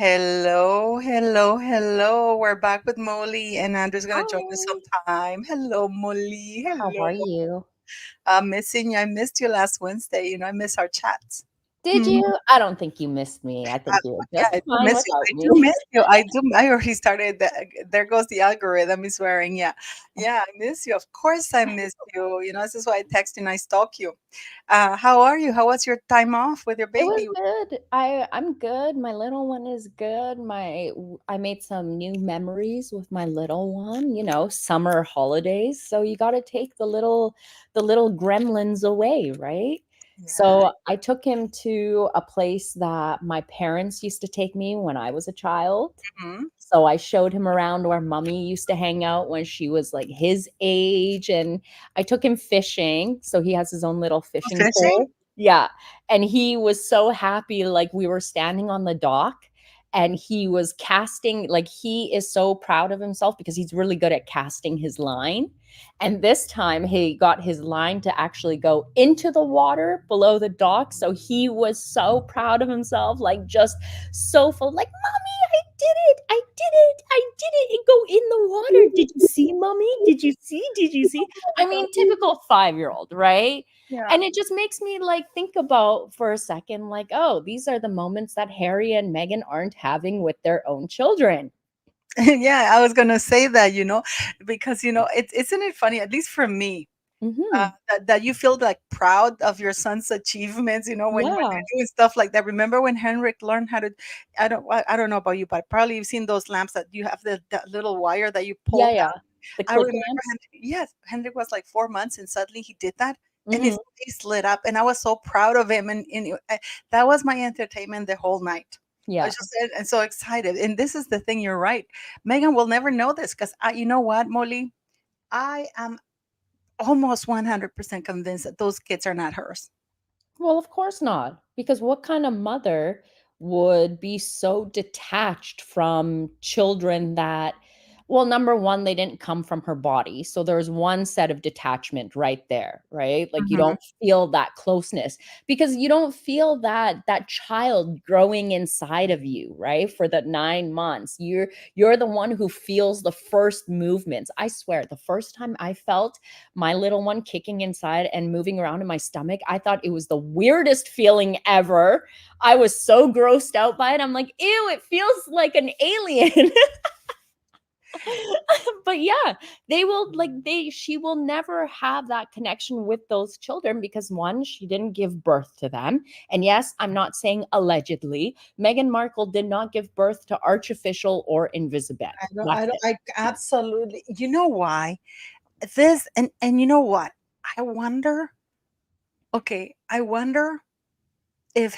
Hello, hello, hello. We're back with Molly, and Andrew's gonna join us Hi. sometime. Hello, Molly. How Hello. are you? I'm missing you. I missed you last Wednesday. I miss our chats. Did Hmm. you? I don't think you missed me. I Uh, think you were yeah, just I do fine miss you. without I do me. miss you. I do. I already started. There goes the algorithm. Is swearing. Yeah, yeah. I miss you. Of course, I miss you. This is why I text you and I stalk you. How are you? How was your time off with your It was baby? good. I'm good. My little one is good. I made some new memories with my little one, summer holidays. So you got to take the little gremlins away, right? Yeah. So I took him to a place that my parents used to take me when I was a child. Hmm. So I showed him around where mommy used to hang out when she was like his age. And I took him fishing. So he has his own little fishing Fishing? pole. Yeah. And he was so happy. Like we were standing on the dock and he was casting, like he is so proud of himself because he's really good at casting his line. And this time he got his line to actually go into the water below the dock. So he was so proud of himself, like just so full, like, Mommy, I did it. I did it. I did it. And go in the water. Did you see, Mommy? Did you see? Did you see? I mean, typical 5-year-old, right? Yeah. And it just makes me like think about for a second, like, oh, these are the moments that Harry and Meghan aren't having with their own children. Yeah, I was gonna say that, because isn't it funny, at least for me, Hmm. that you feel like proud of your son's achievements, when Yeah. they're doing stuff like that. Remember when Henrik learned how to, I don't know about you, but probably you've seen those lamps that you have that little wire that you pull Yeah. down. Yeah. The I click remember lamps. yes, Henrik was like 4 months and suddenly he did that. And his Hmm. face lit up, and I was so proud of him. That was my entertainment the whole night. I Yeah. was just and so excited. And this is the thing, you're right. Megan will never know this because you know what, Molly? I am almost 100% convinced that those kids are not hers. Well, of course not. Because what kind of mother would be so detached from children that, well, number one, they didn't come from her body. So there's one set of detachment right there, right? Like you Mhm. don't feel that closeness because you don't feel that child growing inside of you, right? For the 9 months. You're the one who feels the first movements. I swear, the first time I felt my little one kicking inside and moving around in my stomach, I thought it was the weirdest feeling ever. I was so grossed out by it. I'm like, ew, it feels like an alien. But yeah, she will never have that connection with those children because one, she didn't give birth to them. And yes, I'm not saying allegedly. Meghan Markle did not give birth to Archofficial or Invisibet. I That's don't, it. I absolutely, you know why? And you know what? I wonder, okay, I wonder if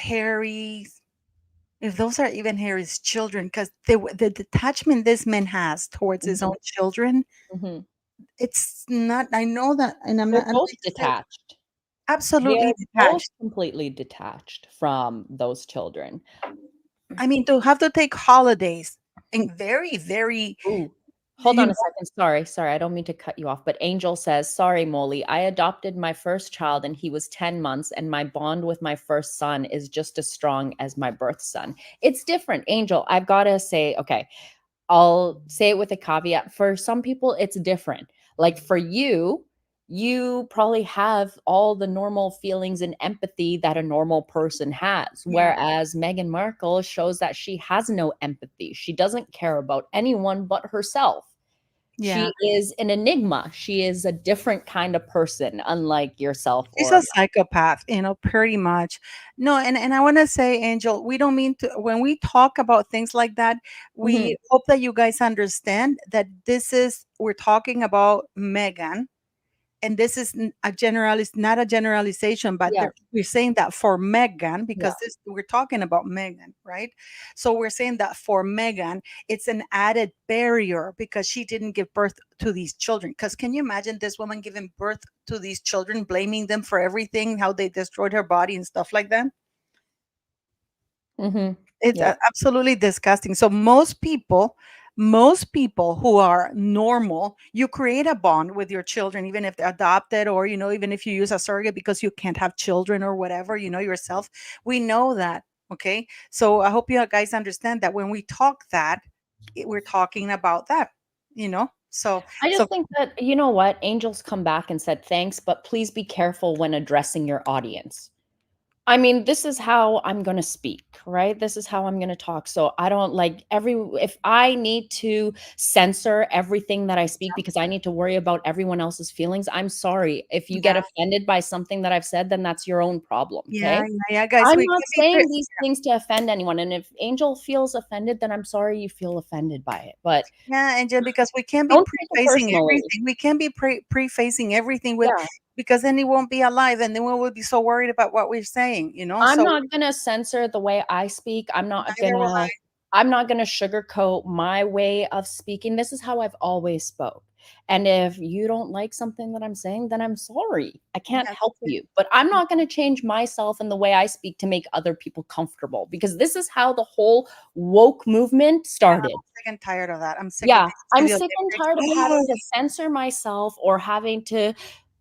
if those are even Harry's children, because the detachment this man has towards his Mhm, own children, mhm. it's not, I know that, and They're I don't both mean to say detached. absolutely They're both detached. completely detached from those children. I mean, to have to take holidays and very, very, Ooh, hold you on a know, second. Sorry, I don't mean to cut you off, but Angel says, "Sorry, Molly. I adopted my first child and he was 10 months, and my bond with my first son is just as strong as my birth son." It's different, Angel. I've got to say, okay, I'll say it with a caveat. For some people, it's different. Like for you, you probably have all the normal feelings and empathy that a normal person has. yeah. Whereas Meghan Markle shows that she has no empathy. She doesn't care about anyone but herself. Yeah. She is an enigma. She is a different kind of person, unlike yourself She's or a psychopath, pretty much. No, and I want to say, Angel, we don't mean to, when we talk about things like that, we Mhm. hope that you guys understand that we're talking about Megan, and this is not a generalization, but Yeah, we're saying that for Megan, yeah. because we're talking about Megan, right? So we're saying that for Megan, it's an added barrier because she didn't give birth to these children. Because can you imagine this woman giving birth to these children, blaming them for everything, how they destroyed her body and stuff like that? Mhm. It's Yeah. absolutely disgusting. So most people who are normal, you create a bond with your children, even if they're adopted, or even if you use a surrogate because you can't have children or whatever, yourself. We know that. Okay. So I hope you guys understand that when we talk that, we're talking about that, you know? So, I so just think that, you know what? Angels come back and said, thanks, but please be careful when addressing your audience. I mean, this is how I'm going to speak, right? This is how I'm going to talk. So I don't like if I need to censor everything that I speak because I need to worry about everyone else's feelings, I'm sorry. If you get yeah, offended by something that I've said, then that's your own problem. yeah, Okay. yeah, yeah, guys, I'm we not can be saying these things to offend anyone. And if Angel feels offended, then I'm sorry you feel offended by it. But yeah, and just because we can't be don't take it prefacing personally. everything, we can't be prefacing everything with, Yeah. because then he won't be alive, and then we will be so worried about what we're saying, I'm So not gonna censor the way I speak. neither will I. I'm not gonna sugarcoat my way of speaking. This is how I've always spoke. And if you don't like something that I'm saying, then I'm sorry. I can't Yeah, help that's it. you. But I'm not gonna change myself and the way I speak to make other people comfortable because this is how the whole woke movement Yeah, started. I'm sick and tired of that. I'm sick of Yeah, these I'm sick and tired of having stereotypics. to censor myself or having to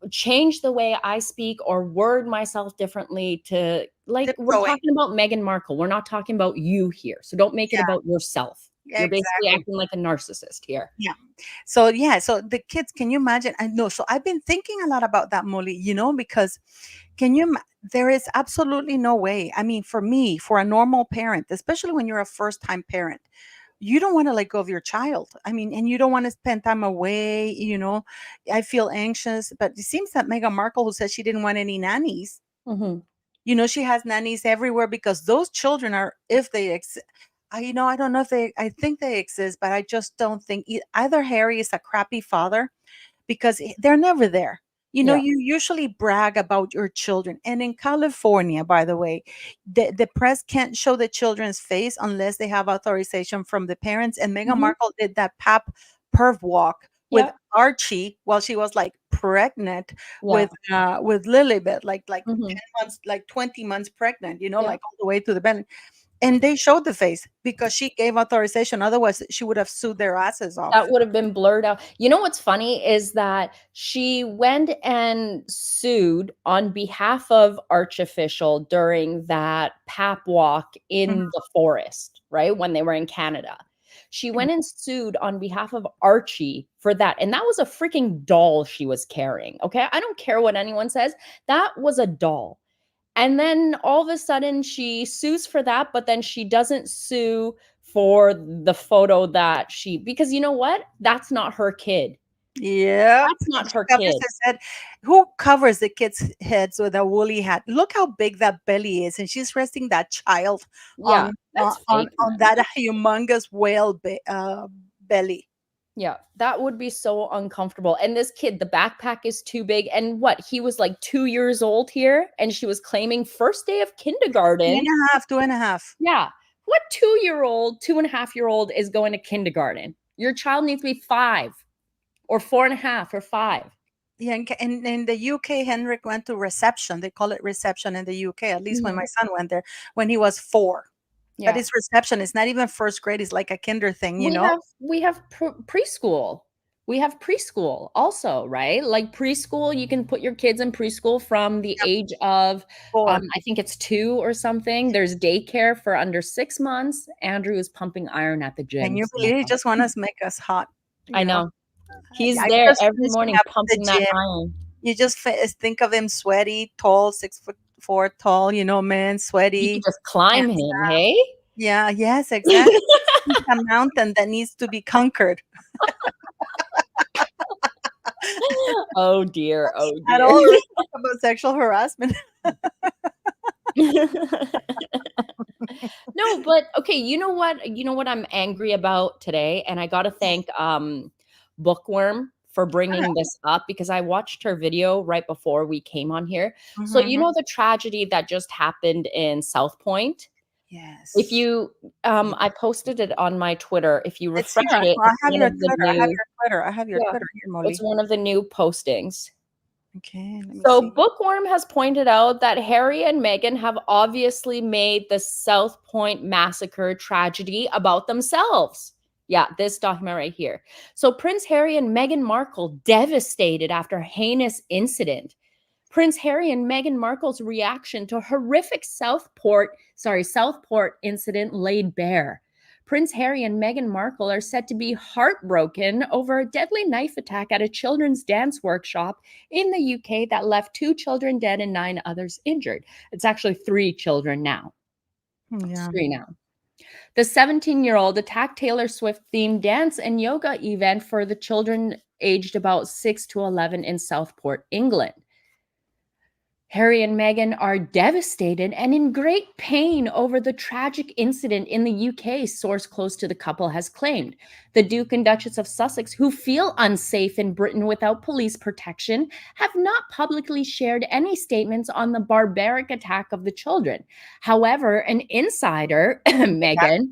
change the way I speak or word myself differently to like we're Tiptoeing. talking about Meghan Markle. We're not talking about you here. So don't make it Yeah, about yourself. yeah, You're basically exactly. acting like a narcissist here. Yeah. So yeah, so the kids, can you imagine? I know. So I've been thinking a lot about that, Molly, because there is absolutely no way. I mean, for me, for a normal parent, especially when you're a first time parent, you don't want to let go of your child. I mean, and you don't want to spend time away. I feel anxious, but it seems that Meghan Markle, who said she didn't want any nannies, Mhm. she has nannies everywhere because those children are, if they exist. I don't know if I think they exist, but I just don't think either Harry is a crappy father because they're never there. Yeah. You usually brag about your children. And in California, by the way, the press can't show the children's face unless they have authorization from the parents. And Meghan Mhm. Markle did that pap perv walk with Yeah. Archie while she was like pregnant Yeah. with Lilibet, like Mhm. 10 months, like 20 months pregnant, Yeah. like all the way to the belly. And they showed the face because she gave authorization. Otherwise, she would have sued their asses That off. would have been blurred out. You know what's funny is that she went and sued on behalf of Archofficial during that pap walk Mhm. in the forest, right? When they were in Canada. She went and sued on behalf of Archie for that. And that was a freaking doll she was carrying. Okay. I don't care what anyone says. That was a doll. And then all of a sudden she sues for that, but then she doesn't sue for the photo that because you know what? That's not her kid. Yep. That's not She her covers kid. his head. Who covers the kids' heads with a woolly hat? Look how big that belly is, and she's resting that child Yeah, on that's fake, on man. that humongous whale belly. Yeah, that would be so uncomfortable. And this kid, the backpack is too big. And what? He was like 2 years old here, and she was claiming first day of Three kindergarten. and a half, 2.5. Yeah. What 2-year-old, 2.5-year-old is going to kindergarten? Your child needs to be 5 or 4.5 or 5. Yeah, and in the UK, Henrik went to reception. They call it reception in the UK, at least when my Mhm. son went there when he was 4. But Yeah. it's reception. It's not even first grade. It's like a kinder thing. We have preschool. We have preschool also, right? Like preschool, you can put your kids in preschool from the Yep, age of, 4. I think it's 2 or something. There's daycare for under 6 months. Andrew is pumping iron at the Can gym, you so believe it? Just want to make us hot, I you know? know. He's I there just every finished morning up the pumping that gym. iron. You just think of him sweaty, tall, 6'4" tall, man, You could sweaty, just climb hands him, down. hey? Yeah, yes, exactly. He's a mountain that needs to be conquered. Oh dear, oh At dear. all, let's talk about sexual harassment. No, but okay, you know what? You know what I'm angry about today? And I got to thank Bookworm for bringing this up because I watched her video right before we came on here. So you Mhm. know the tragedy that just happened in South Point? If Yes. you I posted it on my Twitter. If you It's refresh here. it, I it's have one your of the Twitter. I have new your Twitter. I have your yeah, Twitter here, it's Molly. one of the new postings. Okay, let me So, see. Bookworm has pointed out that Harry and Meghan have obviously made the South Point massacre tragedy about themselves. Yeah, this document right here. So, Prince Harry and Meghan Markle devastated after heinous incident. Prince Harry and Meghan Markle's reaction to horrific Southport incident laid bare. Prince Harry and Meghan Markle are said to be heartbroken over a deadly knife attack at a children's dance workshop in the UK that left 2 children dead and 9 others injured. It's actually 3 children now. It's Yeah. 3 now. The 17-year-old attacked Taylor Swift themed dance and yoga event for the children aged about 6 to 11 in Southport, England. Harry and Meghan are devastated and in great pain over the tragic incident in the UK, source close to the couple has claimed. The Duke and Duchess of Sussex, who feel unsafe in Britain without police protection, have not publicly shared any statements on the barbaric attack of the children. However, an insider, Meghan,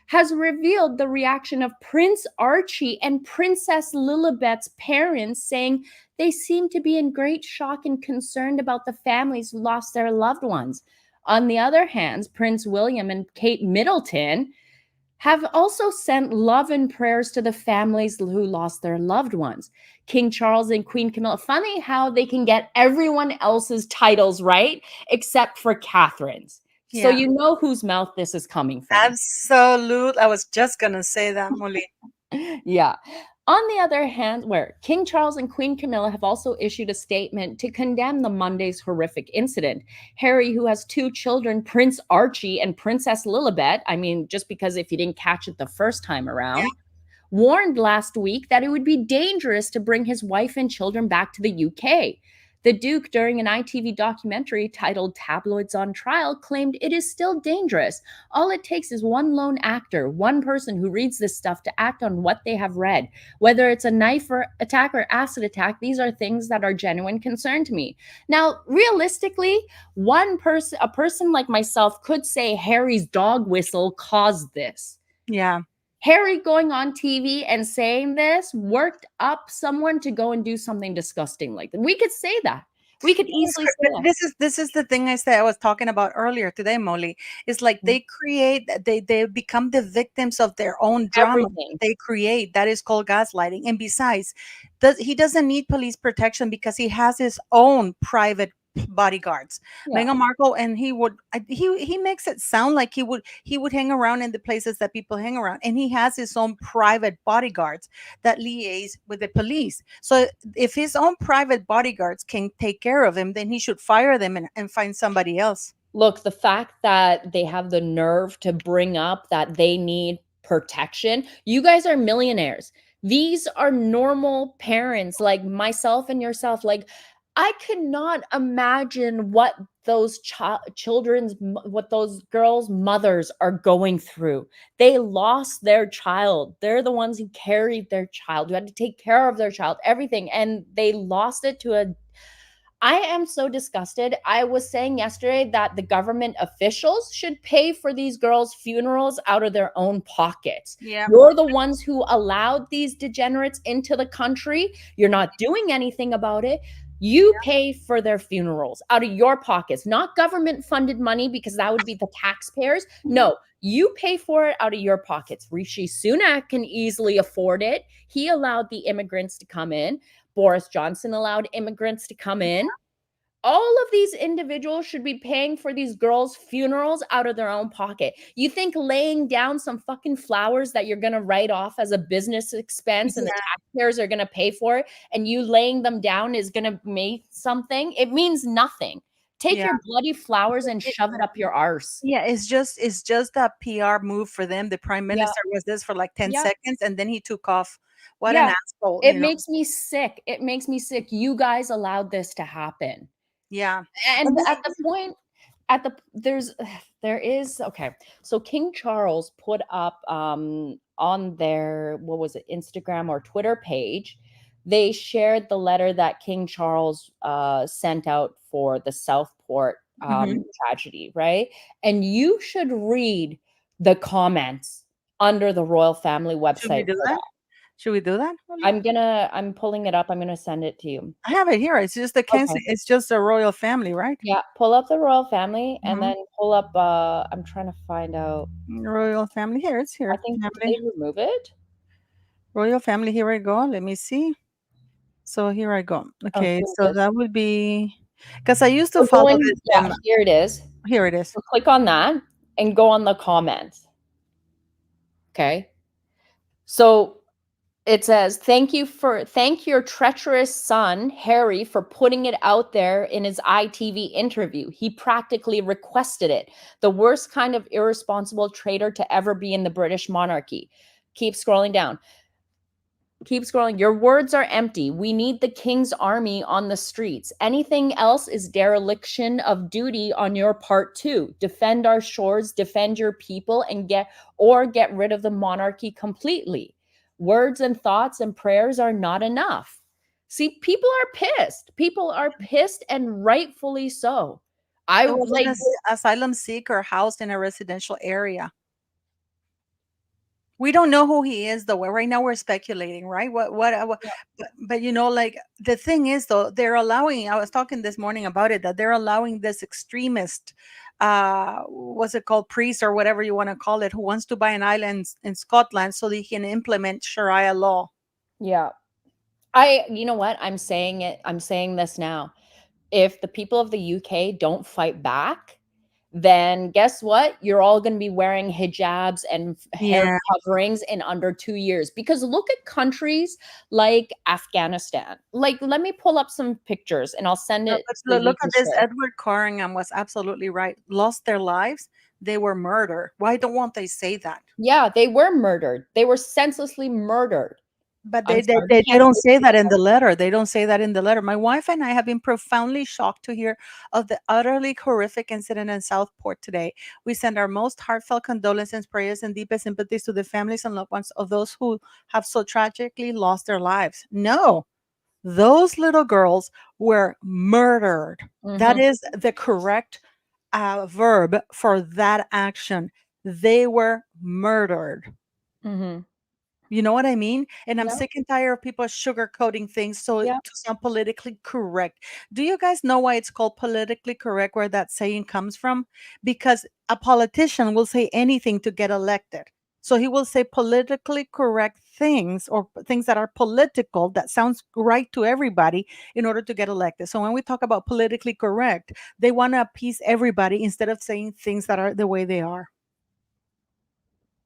has revealed the reaction of Prince Archie and Princess Lilibet's parents, saying they seem to be in great shock and concerned about the families who lost their loved ones. On the other hand, Prince William and Kate Middleton have also sent love and prayers to the families who lost their loved ones. King Charles and Queen Camilla, funny how they can get everyone else's titles right except for Catherine's. So Yeah. you know whose mouth this is coming from. Absolute. I was just gonna say that, Molly. Yeah. On the other hand, where King Charles and Queen Camilla have also issued a statement to condemn the Monday's horrific incident. Harry, who has 2 children, Prince Archie and Princess Lilibet, I mean, just because if you didn't catch it the first time Yeah. around, warned last week that it would be dangerous to bring his wife and children back to the UK. The Duke, during an ITV documentary titled Tabloids on Trial, claimed it is still dangerous. All it takes is one lone actor, one person who reads this stuff to act on what they have read. Whether it's a knife or attack or acid attack, these are things that are genuine concern to me. Now, realistically, a person like myself could say Harry's dog whistle caused this. Yeah. Harry going on TV and saying this worked up someone to go and do something disgusting like that. We could say that. We could easily say But that. this is the thing I was talking about earlier today, Molly. It's like they become the victims of their own drama Everything. they create. That is called gaslighting. And besides, he doesn't need police protection because he has his own private bodyguards. Yeah. Meghan Markle, and he makes it sound like he would hang around in the places that people hang around, and he has his own private bodyguards that liaise with the police. So if his own private bodyguards can take care of him, then he should fire them and find somebody else. Look, the fact that they have the nerve to bring up that they need protection, you guys are millionaires. These are normal parents like myself and yourself. Like, I could not imagine what those what those girls' mothers are going through. They lost their child. They're the ones who carried their child, who had to take care of their child, everything. And they lost it to a I am so disgusted. I was saying yesterday that the government officials should pay for these girls' funerals out of their own pockets. Yeah. You're the ones who allowed these degenerates into the country. You're not doing anything about it. You pay for their funerals out of your pockets, not government funded money, because that would be the taxpayers. No, you pay for it out of your pockets. Rishi Sunak can easily afford it. He allowed the immigrants to come in. Boris Johnson allowed immigrants to come in. All of these individuals should be paying for these girls' funerals out of their own pocket. You think laying down some fucking flowers that you're going to write off as a business expense and the Yeah. taxpayers are going to pay for it, and you laying them down is going to make something? It means nothing. Take Yeah. your bloody flowers and shove it up your arse. Yeah, it's just a PR move for them. The prime Yeah. minister was this for like 10 Yeah. seconds and then he took off. What an Yeah. asshole, It makes me sick. It makes me sick. You guys allowed this to happen. Yeah. And And then at the point at the there is okay, so King Charles put up on their, what was it, Instagram or Twitter page, they shared the letter that King Charles sent out for the Southport Mhm. tragedy, right? And you should read the comments under the royal family Should we website do for that? that. Should we do that, Molly? I'm pulling it up, I'm gonna send it to you. I have it here. It's just Okay. it's just a royal family, right? Yeah, pull up the royal family and Mhm. then pull up, I'm trying to find out. Royal family. Here, it's I here. think, did Family. they remove it? Royal family. Here I go. Let me see. So here I go. Oh, Okay, here so it is. that would be because I used to So follow going this, yeah, here it is. here it is. So click on that and go on the comments, okay? So it says, thank your treacherous son, Harry, for putting it out there in his ITV interview. He practically requested it. The worst kind of irresponsible traitor to ever be in the British monarchy. Keep scrolling down. Keep scrolling. Your words are empty. We need the king's army on the streets. Anything else is dereliction of duty on your part too. Defend our shores, defend your people, and get rid of the monarchy completely. Words and thoughts and prayers are not enough. See, people are pissed. People are pissed, and rightfully so. I It was like, an asylum seeker housed in a residential area. We don't know who he is, though. Right now, we're speculating, right? But you know, like the thing is, though, they're allowing. I was talking this morning about it that they're allowing this extremist, what's it called, priest or whatever you want to call it, who wants to buy an island in Scotland so they can implement Sharia law. yeah. You know what? I'm saying it. I'm saying this now. If the people of the UK don't fight back, then guess what? You're all going to be wearing hijabs and hair Yeah. coverings in under 2 years. Because look at countries like Afghanistan. Like, let me pull up some pictures and I'll send No, it but so you look can at this. share. Edward Corringham was absolutely right. Lost their lives. They were murdered. Why don't won't they say that? Yeah, they were murdered. They were senselessly murdered. But I'm they they sorry, we they they can't don't say say that in that. the letter. They don't say that in the letter. My wife and I have been profoundly shocked to hear of the utterly horrific incident in Southport today. We send our most heartfelt condolences, prayers, and deepest sympathies to the families and loved ones of those who have so tragically lost their lives. No, those little girls were murdered. That Mhm, is the correct verb for that action. They were murdered. mhm. You know what I mean? And I'm Yeah, sick and tired of people sugarcoating things so yeah. to sound politically correct. Do you guys know why it's called politically correct, where that saying comes from? Because a politician will say anything to get elected. So he will say politically correct things or things that are political that sounds right to everybody in order to get elected. So when we talk about politically correct, they want to appease everybody instead of saying things that are the way they are.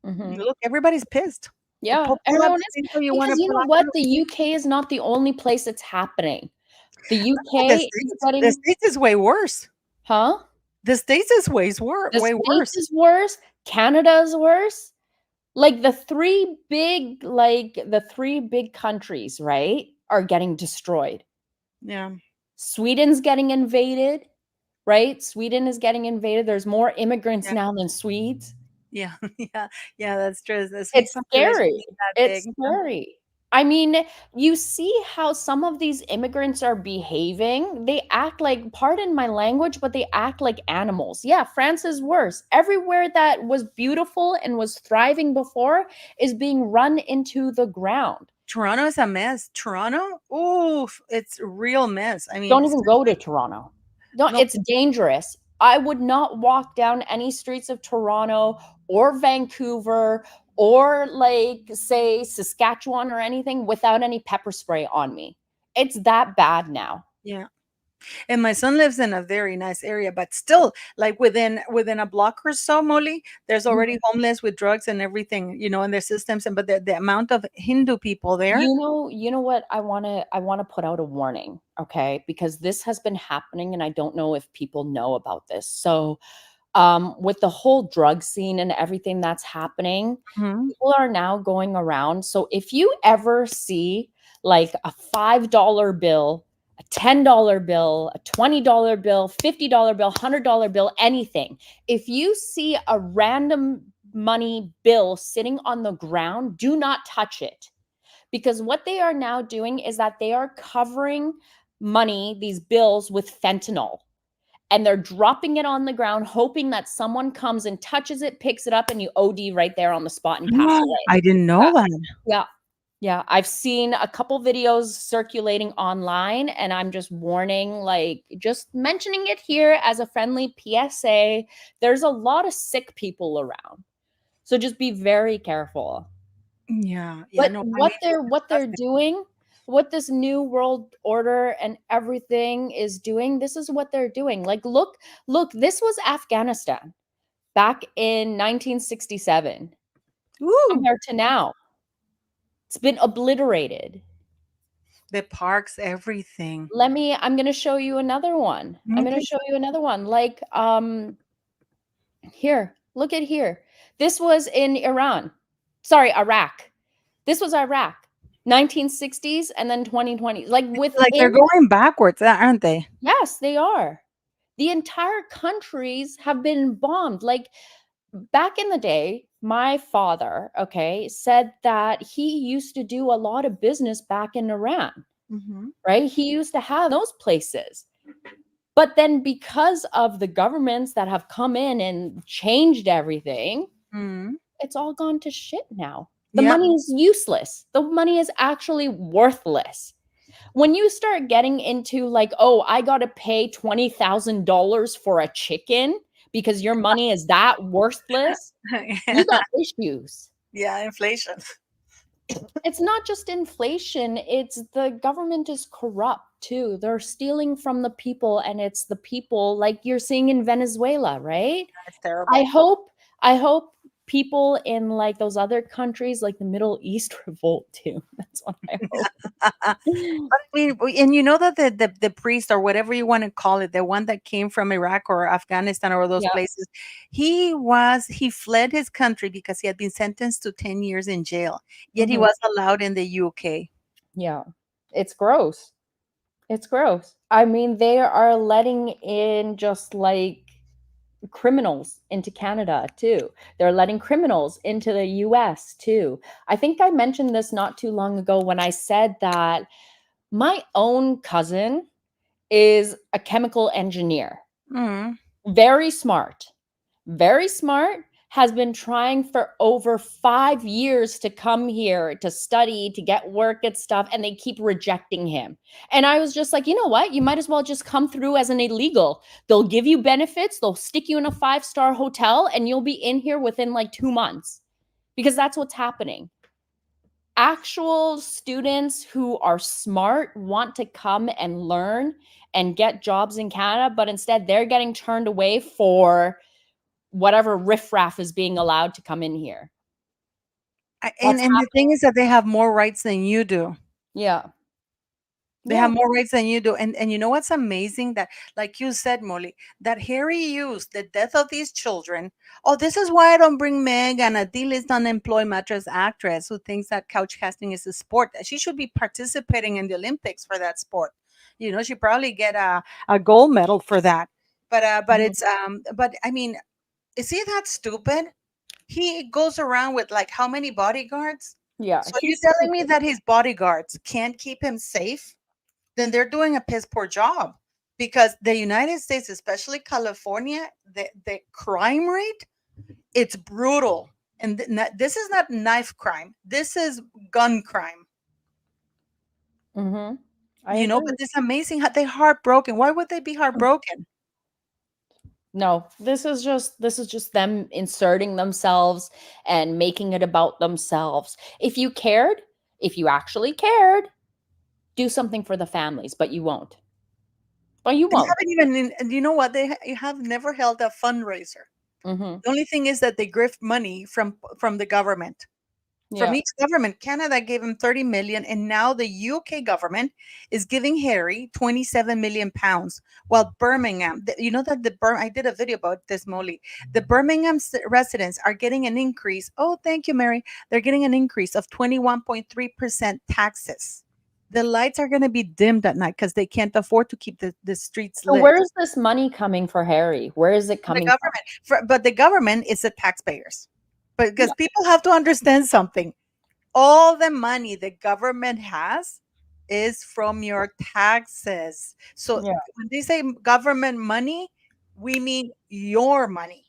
Mhm. Look, everybody's pissed. Yeah, Pull up everyone the is things that you want because to you pull know out. what? The UK is not the only place it's happening. The The UK is States. The getting States is way worse. huh? The States is The way States worse. is worse, Canada is worse. Like the 3 big countries, right, are getting destroyed. Yeah, Sweden's getting invaded, right? Sweden is getting invaded. There's more immigrants yeah, now than Swedes. yeah, yeah, yeah, that's true. The Swede It's population scary. ain't that It's big. scary. I mean, you see how some of these immigrants are behaving. They act like, pardon my language, but they act like animals. Yeah, France is worse. Everywhere that was beautiful and was thriving before is being run into the ground. Toronto is a mess. Toronto, oof, it's a real mess. I mean, Don't even go to Toronto. No, no, it's dangerous. I would not walk down any streets of Toronto or Vancouver or like say Saskatchewan or anything without any pepper spray on me. It's that bad now. yeah. And my son lives in a very nice area, but still, like within a block or so, Molly, there's already homeless with drugs and everything, in their systems. And but the amount of Hindu people there. You know what I want to put out a warning, okay? Because this has been happening and I don't know if people know about this. So, with the whole drug scene and everything that's happening, Mhm. people are now going around. So if you ever see like a $5 bill, a $10 bill, a $20 bill, $50 bill, $100 bill, anything, if you see a random money bill sitting on the ground, do not touch it. Because what they are now doing is that they are covering money, these bills, with fentanyl and they're dropping it on the ground, hoping that someone comes and touches it, picks it up, and you OD right there on the spot and pass away. I didn't know that. Yeah. Yeah. I've seen a couple videos circulating online, and I'm just warning, like, just mentioning it here as a friendly PSA. There's a lot of sick people around. So just be very careful. Yeah, yeah, But no, I mean, what it's they're disgusting. doing what this new world order and everything is doing, this is what they're doing. Like, look, this was Afghanistan back in 1967 Ooh, compared to now. It's been obliterated. the parks, everything. I'm going to show you another one. I'm going to Please. show you another one. Like, here, look at here. This was in Iran. Sorry, Iraq. This was Iraq. 1960s and then 2020. Like Like they're within, going backwards, aren't they? yes, they are. The entire countries have been bombed. Like back in the day, my father, okay, said that he used to do a lot of business back in Iran, Mhm. right? He used to have those places. But then because of the governments that have come in and changed everything, Mhm. it's all gone to shit now. The Yep. money is useless. The money is actually worthless. When you start getting into like, oh, I got to pay $20,000 for a chicken because your money is that worthless, you got issues. Yeah, inflation. It's not just inflation, it's the government is corrupt too. They're stealing from the people, and it's the people like you're seeing in Venezuela, right? It's I terrible. hope I hope people in like those other countries like the Middle East revolt too. That's what I hope. But I mean, and you know that the priest or whatever you want to call it, the one that came from Iraq or Afghanistan or those Yeah. places, he fled his country because he had been sentenced to 10 years in jail. Yet he Mhm. was allowed in the UK. Yeah. It's gross. It's gross. I mean, they are letting in just like criminals into Canada too. They're letting criminals into the US too. I think I mentioned this not too long ago when I said that my own cousin is a chemical engineer. Mm. Very smart. Very smart. Has been trying for over 5 years to come here to study, to get work and stuff, and they keep rejecting him. And I was just like, you know what? You might as well just come through as an illegal. They'll give you benefits, they'll stick you in a 5-star hotel, and you'll be in here within like 2 months because that's what's happening. Actual students who are smart want to come and learn and get jobs in Canada, but instead they're getting turned away for whatever riffraff is being allowed to come in here. And That's the thing happening. is that they have more rights than you do. Yeah. They Yeah. have more rights than you do. And you know what's amazing? That, like you said, Molly, that Harry used the death of these children. Oh, this is why I don't bring Meghan, a D-list unemployed mattress actress who thinks that couch casting is a sport. She should be participating in the Olympics for that sport. You know, she probably get a gold medal for that. But Mhm. it's but I mean, is he that stupid? He goes around with like how many bodyguards? Yeah, So you he's telling me stupid. that his bodyguards can't keep him safe? Then they're doing a piss poor job, because the United States, especially California, the crime rate, it's brutal. And this is not knife crime. This is gun crime. Mhm. I You know, but agree. it's amazing how they're heartbroken. Why would they be heartbroken? No, this is just them inserting themselves and making it about themselves. If you cared, if you actually cared, do something for the families, but you won't. But you They won't. haven't even, and you know what? They have never held a fundraiser. Mhm. The only thing is that they grift money from the government. From Yeah. each government. Canada gave him 30 million, and now the UK government is giving Harry 27 million pounds. While Birmingham, you know that I did a video about this, Molly. The Birmingham residents are getting an increase. Oh, thank you, Mary. They're getting an increase of 21.3% taxes. The lights are going to be dimmed at night because they can't afford to keep the streets So lit. where is this money coming for Harry? Where is it The coming from? government, but the government is the taxpayers. But because Yeah. people have to understand something, all the money the government has is from your taxes. So Yeah. when they say government money, we mean your money.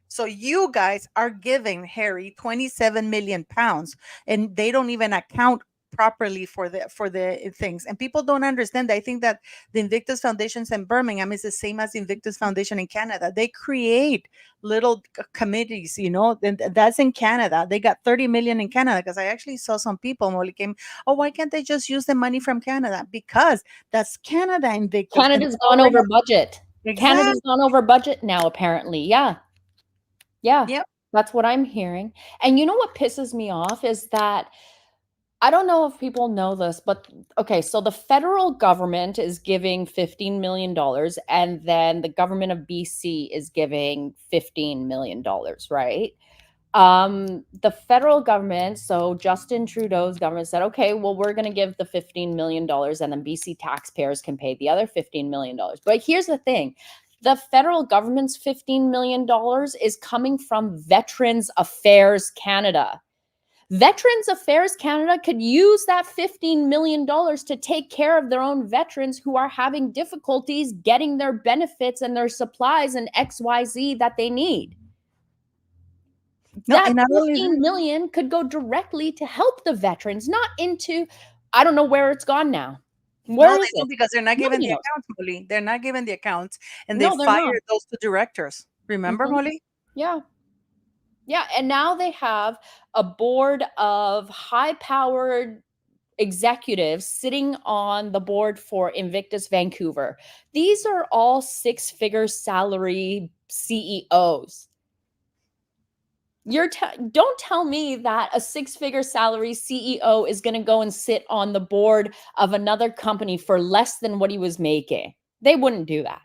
So you guys are giving Harry 27 million pounds, and they don't even account properly for the things, and people don't understand that. I think that the Invictus Foundations in Birmingham is the same as the Invictus Foundation in Canada. They create little committees, and that's in Canada. They got 30 million in Canada, because I actually saw some people Molly came, oh, why can't they just use the money from Canada? Because that's Canada Invictus, and Canada's they gone already over budget. exactly. Canada's gone over budget now, apparently. Yeah. Yeah. Yep. That's what I'm hearing. And you know what pisses me off is that I don't know if people know this, but okay, so the federal government is giving $15 million, and then the government of BC is giving $15 million, right? The federal government, so Justin Trudeau's government said, okay, well, we're going to give the $15 million, and then BC taxpayers can pay the other $15 million. But here's the thing. The federal government's $15 million is coming from Veterans Affairs Canada. Veterans Affairs Canada could use that $15 million to take care of their own veterans who are having difficulties getting their benefits and their supplies and XYZ that they need. No, That and not only 15 million could go directly to help the veterans, not into, I don't know where it's gone now. no, Where they is don't, it? because they're not given Nobody the knows. accounts, Molly. They're not given the accounts, and they No, they're not. fired those two directors. Remember, Mhm. Molly? Yeah. Yeah. And now they have a board of high powered executives sitting on the board for Invictus Vancouver. These are all six-figure salary CEOs. Don't tell me that a six-figure salary CEO is going to go and sit on the board of another company for less than what he was making. They wouldn't do that.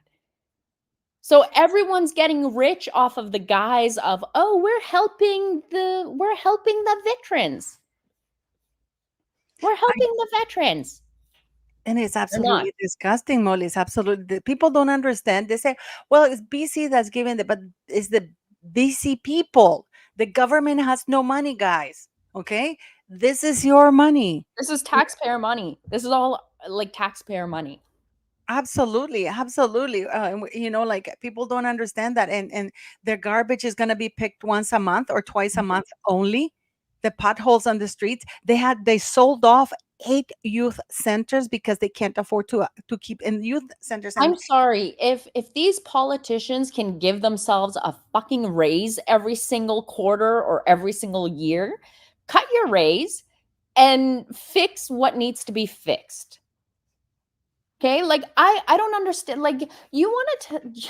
So everyone's getting rich off of the guise of, oh, we're helping the veterans. We're helping the veterans. And it's They're not. absolutely disgusting, Molly. It's absolutely, the people don't understand. They say, well, it's BC that's giving it, but it's the BC people. The government has no money, guys. Okay? This is your money. This is taxpayer money. This is all like taxpayer money. Absolutely, absolutely. Like, people don't understand that, and their garbage is going to be picked once a month or twice a Mhm. month only. The potholes on the streets. They sold off 8 youth centers because they can't afford to keep in youth centers. I'm And sorry. If these politicians can give themselves a fucking raise every single quarter or every single year, cut your raise and fix what needs to be fixed. Okay? Like I don't understand. Like you want to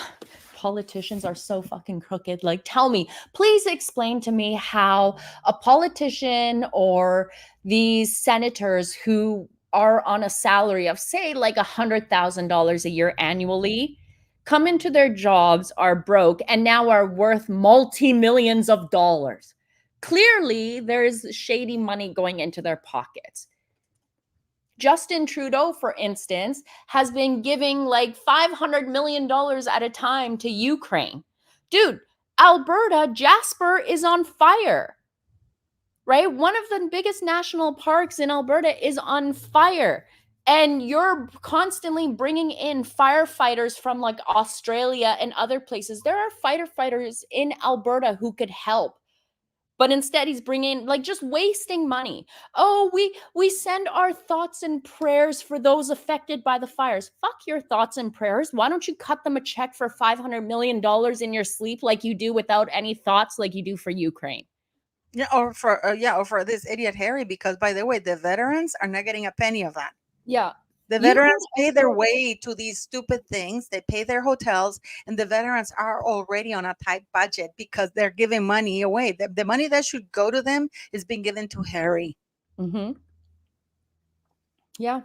politicians are so fucking crooked. Like tell me, please explain to me how a politician or these senators who are on a salary of say like $100,000 a year annually come into their jobs, are broke, and now are worth multi-millions of dollars. Clearly, there's shady money going into their pockets. Justin Trudeau, for instance, has been giving like $500 million at a time to Ukraine. Dude, Alberta, Jasper is on fire, right? One of the biggest national parks in Alberta is on fire. And you're constantly bringing in firefighters from like Australia and other places. There are firefighters in Alberta who could help, but instead he's bringing like just wasting money. Oh, we send our thoughts and prayers for those affected by the fires. Fuck your thoughts and prayers. Why don't you cut them a check for $500 million in your sleep like you do without any thoughts like you do for Ukraine? or for this idiot Harry, because, by the way, the veterans are not getting a penny of that. Yeah. The You veterans know, pay their way to these stupid things. They pay their hotels, and the veterans are already on a tight budget because they're giving money away. The money that should go to them is being given to Harry. mm-hmm. Yeah.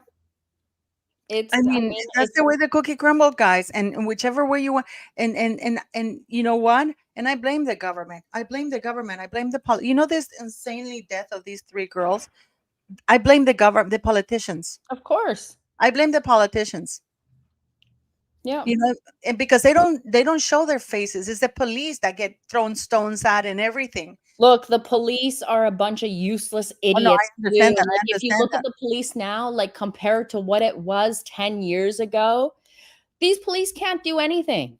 I mean, that's It's the way the cookie crumbled, guys. And whichever way you want, and you know what? And I blame the government. I blame the government. I blame this insanely death of these three girls. I blame the government, the politicians. of course. I blame the politicians. Yeah. And because they don't show their faces. It's the police that get thrown stones at and everything. Look, the police are a bunch of useless Oh no, I idiots too. understand that. I Like if you understand look at that. the police now, like compared to what it was 10 years ago, these police can't do anything.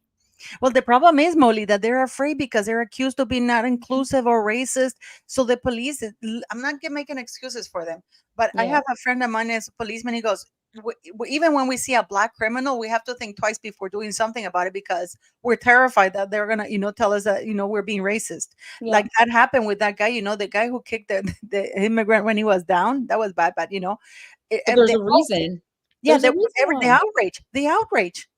Well, the problem is, Molly, that they're afraid because they're accused of being not inclusive or racist. So the police, I'm not making excuses for them, but I Yeah. have a friend of mine as a policeman. He goes, even when we see a black criminal, we have to think twice before doing something about it because we're terrified that they're gonna, tell us that we're being racist. Yeah. Like that happened with that guy. The guy who kicked the immigrant when he was down. That was bad, but But they there's a all, reason. yeah, There's they a were reason the why. outrage, the outrage.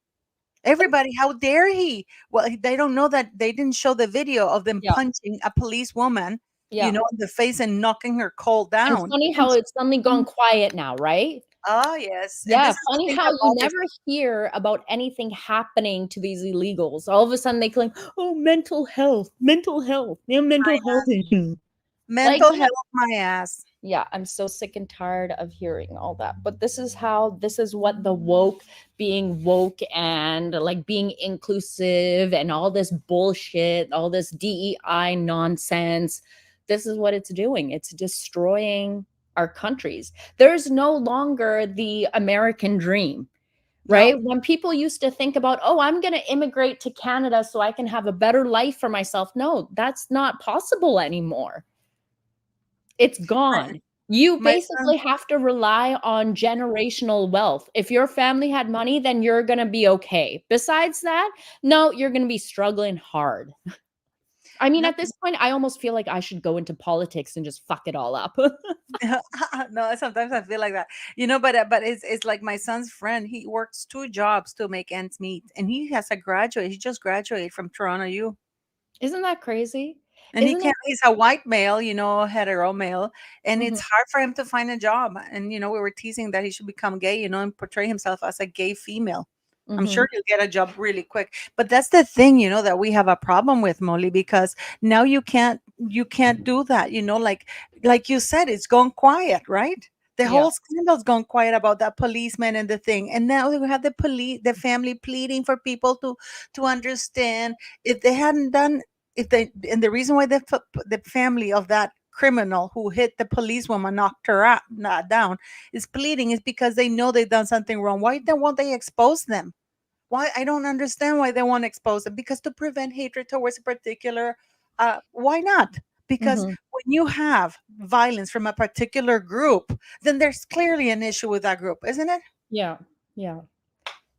Everybody, how dare he? Well, they don't know that they didn't show the video of them Yeah. punching a policewoman, Yeah. in the face and knocking her cold And down. funny They didn't how it's suddenly show- gone quiet now, right? Oh, yes. And Yeah, this is the funny thing how you about this. never hear about anything happening to these illegals. All of a sudden they claim, "Oh, mental health, they have mental health issues." Like, Mental health, my ass. yeah, I'm so sick and tired of hearing all that. But this is what the woke, being woke and like being inclusive and all this bullshit, all this DEI nonsense, this is what it's doing. It's destroying our countries. There's no longer the American dream, No, right? When people used to think about, oh, I'm going to immigrate to Canada so I can have a better life for myself. No, that's not possible anymore. It's my, gone. You my son. basically have to rely on generational wealth. If your family had money, then you're going to be okay. Besides that, no, you're going to be struggling hard. I mean, No, at this point, I almost feel like I should go into politics and just fuck it all up. no. Sometimes I feel like that, but it's like my son's friend. He works two jobs to make ends meet, and he has a graduate. He just graduated from Toronto U. Isn't that crazy? And he Isn't can't, it? he's a white male, hetero male, and Mhm, it's hard for him to find a job. And we were teasing that he should become gay, and portray himself as a gay female. I'm mhm. sure he'll get a job really quick. But that's the thing, that we have a problem with, Molly, because now you can't do that, like you said, it's gone quiet, right? The Yeah, whole scandal's gone quiet about that policeman and the thing. And now we have the family pleading for people to understand. If they hadn't done if they and the reason why the family of that criminal who hit the policewoman, knocked her out, not down, is pleading is because they know they've done something wrong. Why then won't they expose them? Why? I don't understand why they want to expose them. Because to prevent hatred towards a particular, why not? Because mhm. when you have violence from a particular group, then there's clearly an issue with that group, isn't it? Yeah, yeah.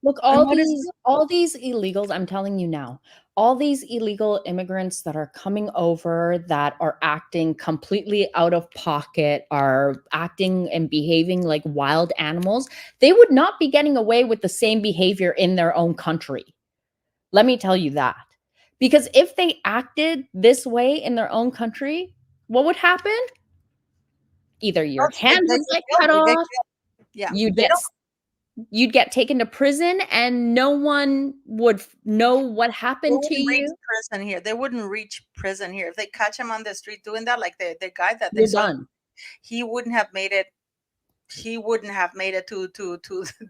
Look, And what is it? all these illegals, I'm telling you now, all these illegal immigrants that are coming over that are acting completely out of pocket, are acting and behaving like wild animals, they would not be getting away with the same behavior in their own country. Let me tell you that. Because if they acted this way in their own country, what would happen? Either your They, hand they would get get killed. cut They get off, killed. Yeah, you'd they get don't. you'd get taken to prison and no one would know what They happened to wouldn't reach you. prison here. They wouldn't reach prison here. If they catch him on the street doing that, like the guy that they You're saw, done. he wouldn't have made it. He wouldn't have made it to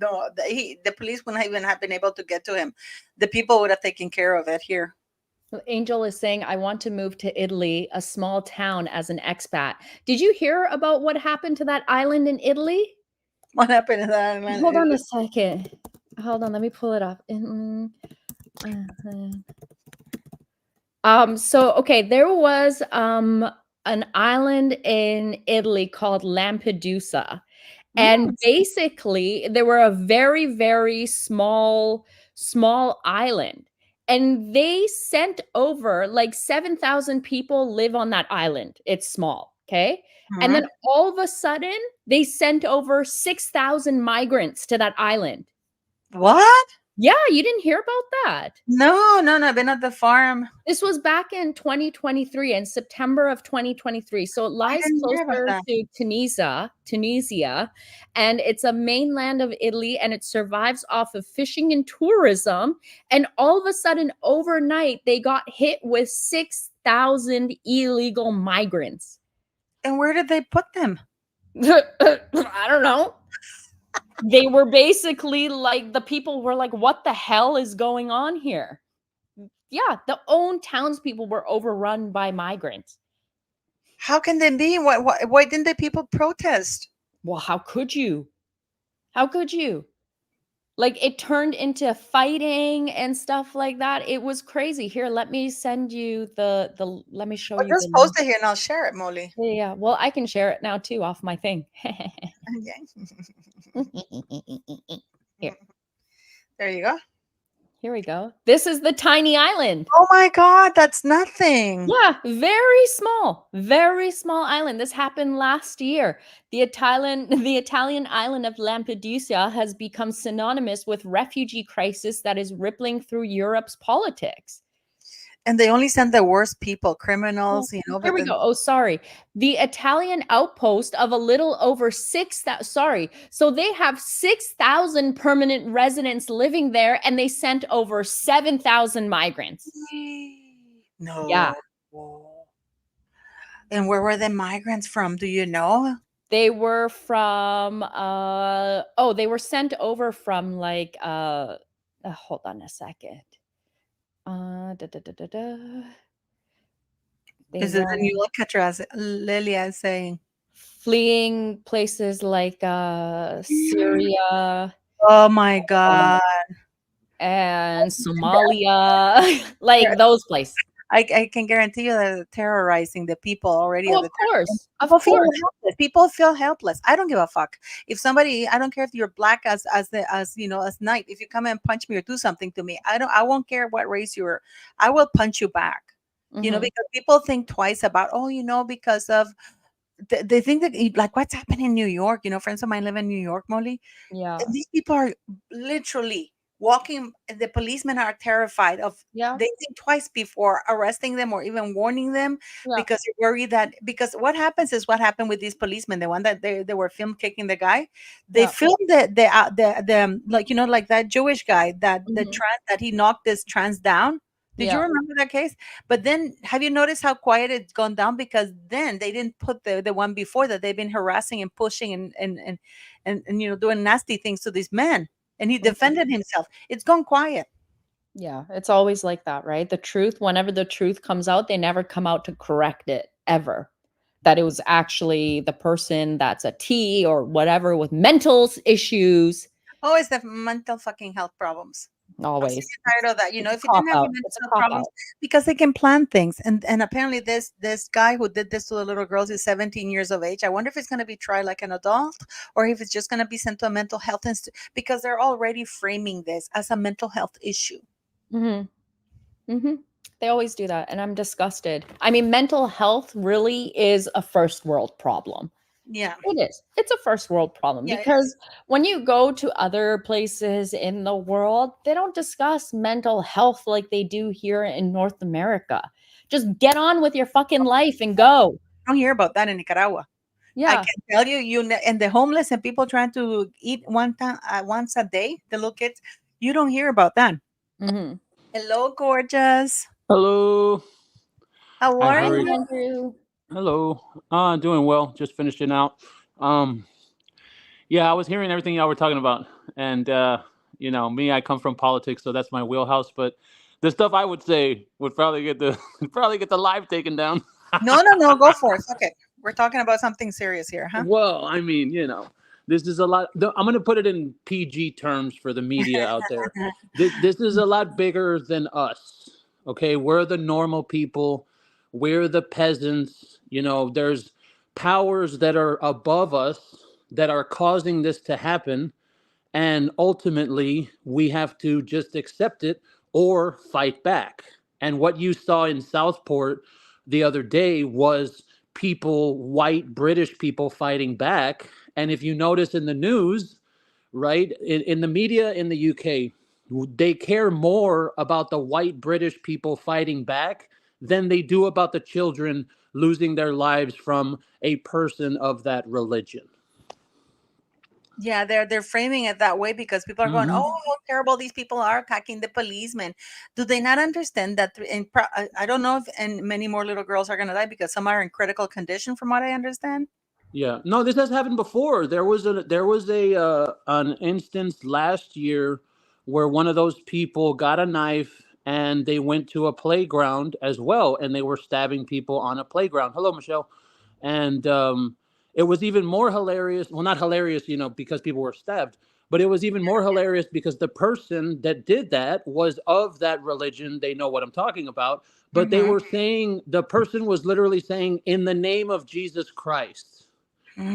no. The police wouldn't even have been able to get to him. The people would have taken care of it here. Angel is saying, I want to move to Italy, a small town, as an expat. Did you hear about what happened to that island in Italy? What happened to that man? Hold on a second. Hold on, let me pull it up. So okay, there was an island in Italy called Lampedusa. And Mm, basically, they were a very, very small island. And they sent over like 7,000 people live on that island. It's small, okay? And then mhm. all of a sudden, they sent over 6,000 migrants to that island. What? Yeah, you didn't hear about that. No, no, no. I've been at the farm. This was back in 2023, in September of 2023. So it I lies didn't hear about closer that. to Tunisia, and it's a mainland of Italy, and it survives off of fishing and tourism. And all of a sudden, overnight, they got hit with 6,000 illegal migrants. And where did they put them? I don't know. They were basically like, the people were like, what the hell is going on here? Yeah, the own townspeople were overrun by migrants. How can they be? Why didn't the people protest? Well, how could you? How could you? Like, it turned into fighting and stuff like that. It was crazy. Here, let me send you the let me show Well, you the just post link. it here and I'll share it, Molly. Yeah, yeah. Well, I can share it now too off my thing. Yeah. Here. There you go. Here we go. This is the tiny island. Oh my God, that's nothing. Yeah, very small island. This happened last year. The Italian island of Lampedusa has become synonymous with refugee crisis that is rippling through Europe's politics. And they only send the worst people, Oh, criminals, here but we then go. Oh, sorry. The Italian outpost of a little over 6,000. Sorry. So they have 6,000 permanent residents living there, and they sent over 7,000 migrants. Yeah. no. And where were the migrants from? Do you know? They were from oh, they were sent over from like hold on a second. Da, da, da, da, da. They Is it were a new look at her as Lilia is saying? fleeing places like Syria Oh my God. and Somalia, like those places. I can guarantee you that they're terrorizing the people already Oh, of of the terror. course. Of course. People feel helpless. I don't give a fuck. If somebody, I don't care if you're black as night. If you come and punch me or do something to me, I won't care what race you are. I will punch you back. Hmm. Because people think twice about, because of they think that like what's happening in New York. Friends of mine live in New York, Molly. Yeah. These people are literally walking. The policemen are terrified of. Yeah. They think twice before arresting them or even warning them Yeah. because they're worried that because what happens is what happened with these policemen, the one that they were filmed kicking the guy. They Yeah. filmed the like like that Jewish guy that the Hmm. trans that he knocked this trans down. Did you Yeah. remember that case? But then have you noticed how quiet it's gone down? Because then they didn't put the one before that they've been harassing and pushing and doing nasty things to this man. And he Mhm. defended himself. It's gone quiet. Yeah. It's always like that, right? The truth, whenever the truth comes out, they never come out to correct it ever. That it was actually the person that's a T or whatever with mental issues. Oh, it's the mental fucking health problems. I'm sick Always. and tired of that. It's a If you cop didn't have out. your It's a mental cop problems, out. because they can plan things, and apparently this guy who did this to the little girls is 17 years of age. I wonder if it's going to be tried like an adult or if it's just going to be sent to a mental health institute because they're already framing this as a mental health issue. Hmm. Hmm. They always do that. And I'm disgusted. I mean, mental health really is a first world problem. Yeah, It is. It's a first world problem yeah, it is. because when you go to other places in the world, they don't discuss mental health like they do here in North America. Just get on with your fucking life and go. I don't hear about that in Nicaragua. I Yeah. can tell you, and the homeless and people trying to eat one time once a day, the little kids, you don't hear about that. Hmm. Hello, gorgeous. Hello. How I are Hi, heard. you? Andrew. Hello. Doing well. Just finishing out. Um, yeah, I was hearing everything y'all were talking about, and me, I come from politics, so that's my wheelhouse. But the stuff I would say would probably get the probably get the live taken down. No, no, no. Go for it. Okay, we're talking about something serious here, huh? Well, I mean, this is a lot. I'm going to put it in PG terms for the media out there. This is a lot bigger than us. Okay, we're the normal people. We're the peasants. There's powers that are above us that are causing this to happen, and ultimately we have to just accept it or fight back. And what you saw in Southport the other day was people, white British people, fighting back. And if you notice in the news, right, in the media in the UK, they care more about the white British people fighting back than they do about the children losing their lives from a person of that religion. Yeah, they're framing it that way because people are going, "Oh, Hmm. how terrible these people are attacking the policemen." Do they not understand that? I don't know if and many more little girls are going to die because some are in critical condition, from what I understand. Yeah, no, this has happened before. There was a an instance last year where one of those people got a knife and they went to a playground as well, and they were stabbing people on a playground. Hello, Michelle. And it was even more hilarious. Well, not hilarious, because people were stabbed, But it was even more hilarious because the person that did that was of that religion. They know what I'm talking about. But they Mhm. were saying, the person was literally saying, in the name of Jesus Christ.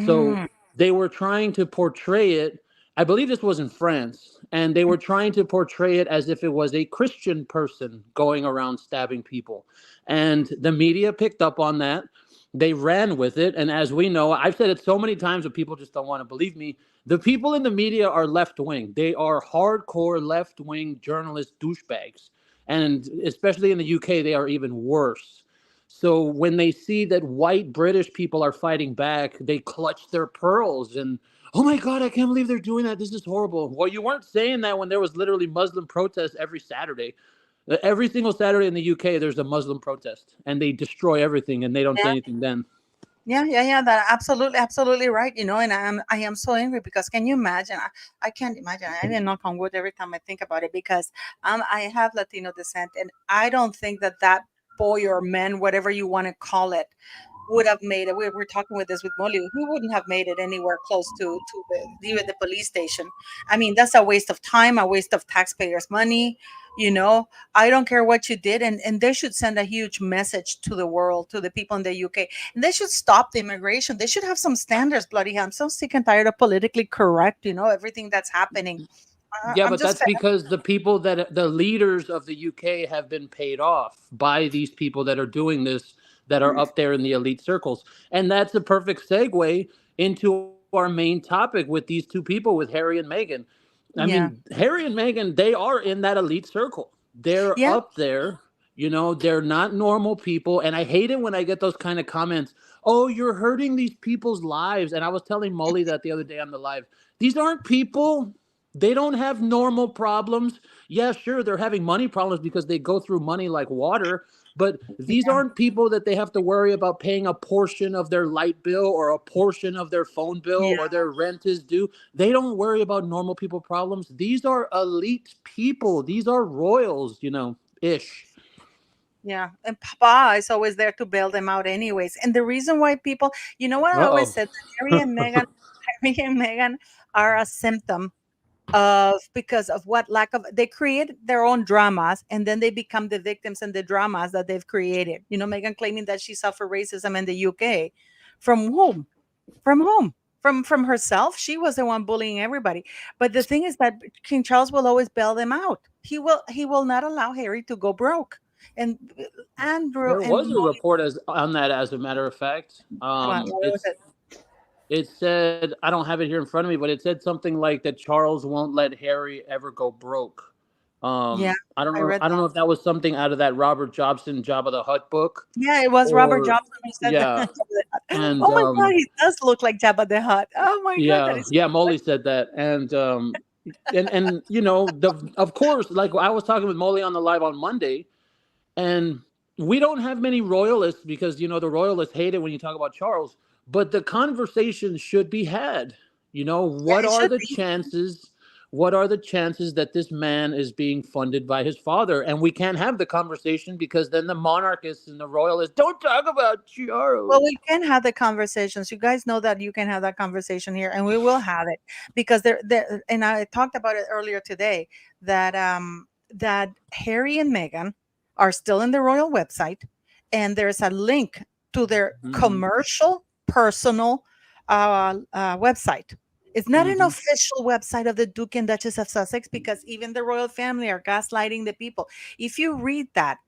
So Mm. they were trying to portray it. I believe this was in France, and they were trying to portray it as if it was a Christian person going around stabbing people. And the media picked up on that. They ran with it. And as we know, I've said it so many times, but people just don't want to believe me. The people in the media are left wing. They are hardcore left wing journalist douchebags. And especially in the UK, they are even worse. So when they see that white British people are fighting back, they clutch their pearls and, oh my God, I can't believe they're doing that. This is horrible. Well, you weren't saying that when there was literally Muslim protests every Saturday. Every single Saturday in the UK, there's a Muslim protest, and they destroy everything, and they don't say anything then. Yeah, yeah, yeah. That absolutely, absolutely right. And I am so angry because can you imagine? I can't imagine. I even knock on wood every time I think about it because I have Latino descent, and I don't think that boy or man, whatever you want to call it, would have made it. We were talking with this with Molly. He wouldn't have made it anywhere close to even the police station. I mean, that's a waste of time, a waste of taxpayers' money. You know, I don't care what you did, and they should send a huge message to the world, to the people in the UK, and they should stop the immigration. They should have some standards. Bloody hell, I'm so sick and tired of politically correct. Everything that's happening. Yeah, I'm but just that's fed because the people that the leaders of the UK have been paid off by these people that are doing this, that are up there in the elite circles. And that's a perfect segue into our main topic with these two people, with Harry and Meghan. I Yeah, mean, Harry and Meghan, they are in that elite circle. They're yeah. up there. They're not normal people. And I hate it when I get those kind of comments. Oh, you're hurting these people's lives. And I was telling Molly that the other day on the live. These aren't people. They don't have normal problems. Yeah, sure, they're having money problems because they go through money like water, but these Yeah, aren't people that they have to worry about paying a portion of their light bill or a portion of their phone bill yeah. or their rent is due. They don't worry about normal people problems. These are elite people. These are royals, ish. Yeah, and Papa is always there to bail them out, anyways. And the reason why people, you know what I always Uh-oh. said, that Harry and Meghan are a symptom of because of what lack of they create their own dramas and then they become the victims in the dramas that they've created. Meghan claiming that she suffered racism in the UK, from whom? From whom? From herself. She was the one bullying everybody. But the thing is that King Charles will always bail them out. He will not allow Harry to go broke. And Andrew There and was a Molly, report on that, as a matter of fact. what was it? It said, I don't have it here in front of me, but it said something like that Charles won't let Harry ever go broke. Yeah, I don't I know. read I don't that. know if that was something out of that Robert Jobson Jabba the Hutt book, Yeah, it was Robert or Johnson who said yeah, that. and Oh my God, he does look like Jabba the Hutt. Oh my God, that yeah, is yeah. so funny. Molly said that, and of course, like I was talking with Molly on the live on Monday, and we don't have many royalists because the royalists hate it when you talk about Charles, but the conversation should be had. Yeah, What it are should the be. chances? What are the chances that this man is being funded by his father? And we can't have the conversation because then the monarchists and the royalists don't talk about Well, Charles. we can have the conversations. You guys know that you can have that conversation here, and we will have it because there. And I talked about it earlier today that Harry and Meghan are still in the royal website, and there's a link to their Hmm. commercial personal website. It's not an Hmm. official website of the Duke and Duchess of Sussex because even the royal family are gaslighting the people. If you read that,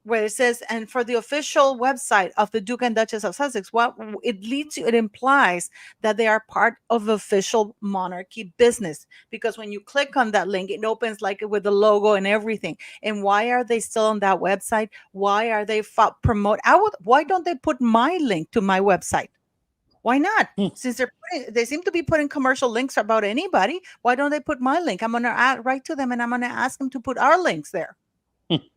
where it says, and for the official website of the Duke and Duchess of Sussex, what it leads to, it implies that they are part of official monarchy business. Because when you click on that link, it opens like with the logo and everything. And why are they still on that website? Why are they promote? Why don't they put my link to my website? Why not? Since they seem to be putting commercial links about anybody, why don't they put my link? I'm gonna write to them and I'm gonna ask them to put our links there.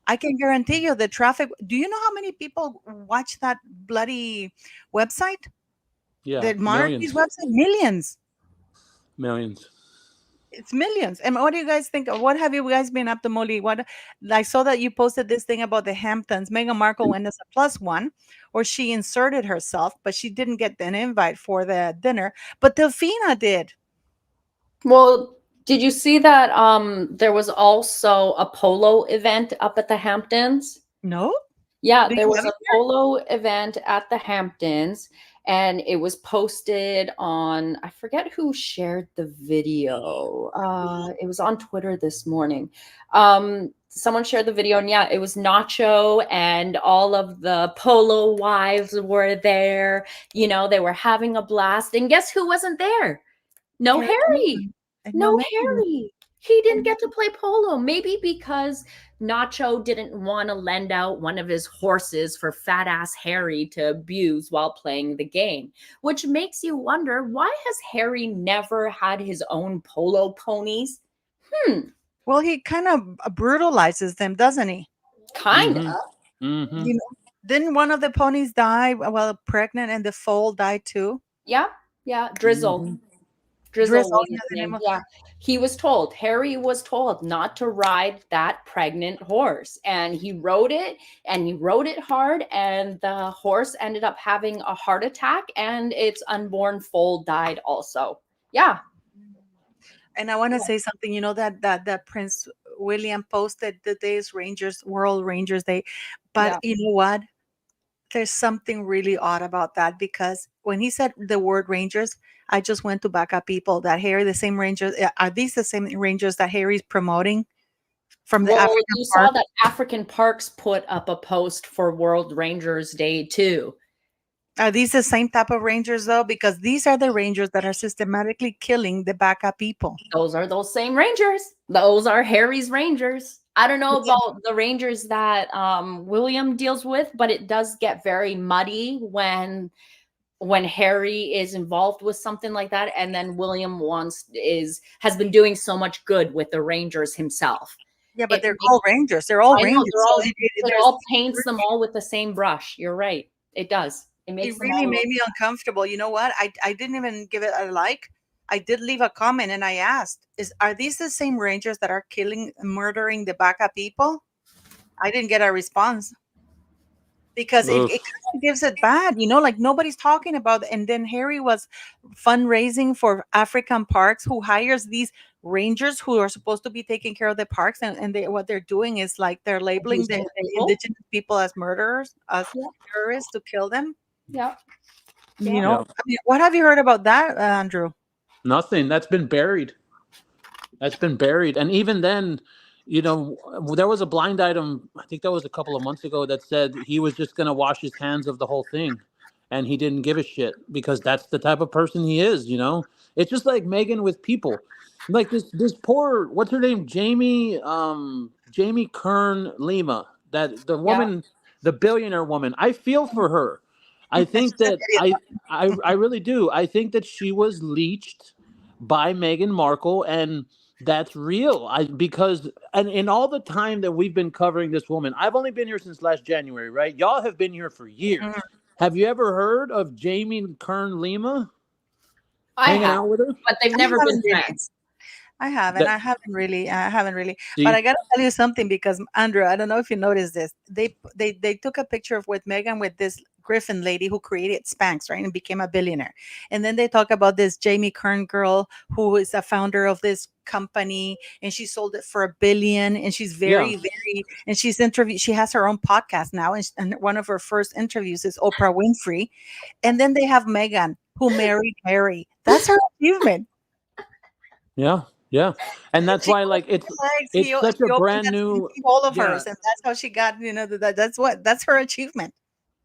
I can guarantee you the traffic. Do you know how many people watch that bloody website? Yeah, The monarchy's millions, website? Millions. millions. It's millions. And what do you guys think? What have you guys been up to, Molly? What I saw that you posted this thing about the Hamptons. Meghan Markle went as a plus one, or she inserted herself, but she didn't get an invite for the dinner. But Delfina did. Well, Did you see that there was also a polo event up at the Hamptons? No? Yeah, Do there you was have a it here? polo event at the Hamptons, and it was posted on, I forget who shared the video. It was on Twitter this morning. Someone shared the video, and yeah, it was Nacho and all of the polo wives were there. You know, they were having a blast. And guess who wasn't there? No Harry and Harry. Meghan. And no No Meghan. Harry. He didn't And get to play polo. Maybe because Nacho didn't want to lend out one of his horses for fat ass Harry to abuse while playing the game, which makes you wonder, why has Harry never had his own polo ponies? well, he kind of brutalizes them, doesn't he? Kind of. Mm-hmm. Mm-hmm. You know, didn't one of the ponies die while pregnant and the foal died too? Yeah. Yeah. Drizzle. Mm-hmm. Drizzle Drizzle, was yeah, his the name name. of Yeah. Harry was told not to ride that pregnant horse. And he rode it and he rode it hard. And the horse ended up having a heart attack and its unborn foal died also. Yeah. and I want to Yeah. say something, you know, that Prince William posted the day's Rangers World Rangers Day. But Yeah. you know what? There's something really odd about that because when he said the word Rangers, I just went to back up people that Harry, the same Rangers, are these the same Rangers that Harry's promoting from the Well, African you saw park? that African Parks put up a post for World Rangers Day too. Are these the same type of Rangers though? Because these are the Rangers that are systematically killing the backup people. Those are those same Rangers. Those are Harry's Rangers. I don't know Yeah. about the Rangers that William deals with, but it does get very muddy when Harry is involved with something like that, and then William has been doing so much good with the Rangers himself. Yeah, but It they're makes called Rangers. They're all I know Rangers. So it there's all paints them all with the same brush. You're right. It does. It it makes them really all look. made me uncomfortable. You know what? I didn't even give it a like. I did leave a comment and I asked, are these the same Rangers that are killing, murdering the backup people? I didn't get a response because it Ugh. kind of gives it bad, you know, like nobody's talking about it. And then Harry was fundraising for African parks who hires these rangers who are supposed to be taking care of the parks and what they're doing is like they're labeling Abusing the people. indigenous people as murderers, as Yeah. terrorists to kill them. Yeah. You Yeah. know, Yeah. I mean, what have you heard about that, Andrew? Nothing. That's been buried. That's been buried. And even then, there was a blind item, I think that was a couple of months ago, that said he was just going to wash his hands of the whole thing. And he didn't give a shit because that's the type of person he is. It's just like Megan with people. Like this poor, what's her name? Jamie Kern Lima. That the Yeah. woman, the billionaire woman. I feel for her. I She's think an that idiot. I really do. I think that she was leached by Meghan Markle, and that's real. Because and in all the time that we've been covering this woman, I've only been here since last January, right? Y'all have been here for years. Mhm. Have you ever heard of Jamie Kern Lima I hanging have, out with her? but they've I never been haven't really. friends. I haven't. That I haven't really. But see, I gotta tell you something because Andrew, I don't know if you noticed this. They took a picture of with Megan with this Griffin lady who created Spanx, right, and became a billionaire. And then they talk about this Jamie Kern girl who is a founder of this company, and she sold it for $1 billion. And she's yeah, and she's interviewed. She has her own podcast now, and one of her first interviews is Oprah Winfrey. And then they have Megan who married Harry. That's her achievement. yeah, yeah, and And that's she why goes like it's to legs, it's such a he opened brand that new, sleepy hole of yeah, hers, and that's how she got, that's her achievement.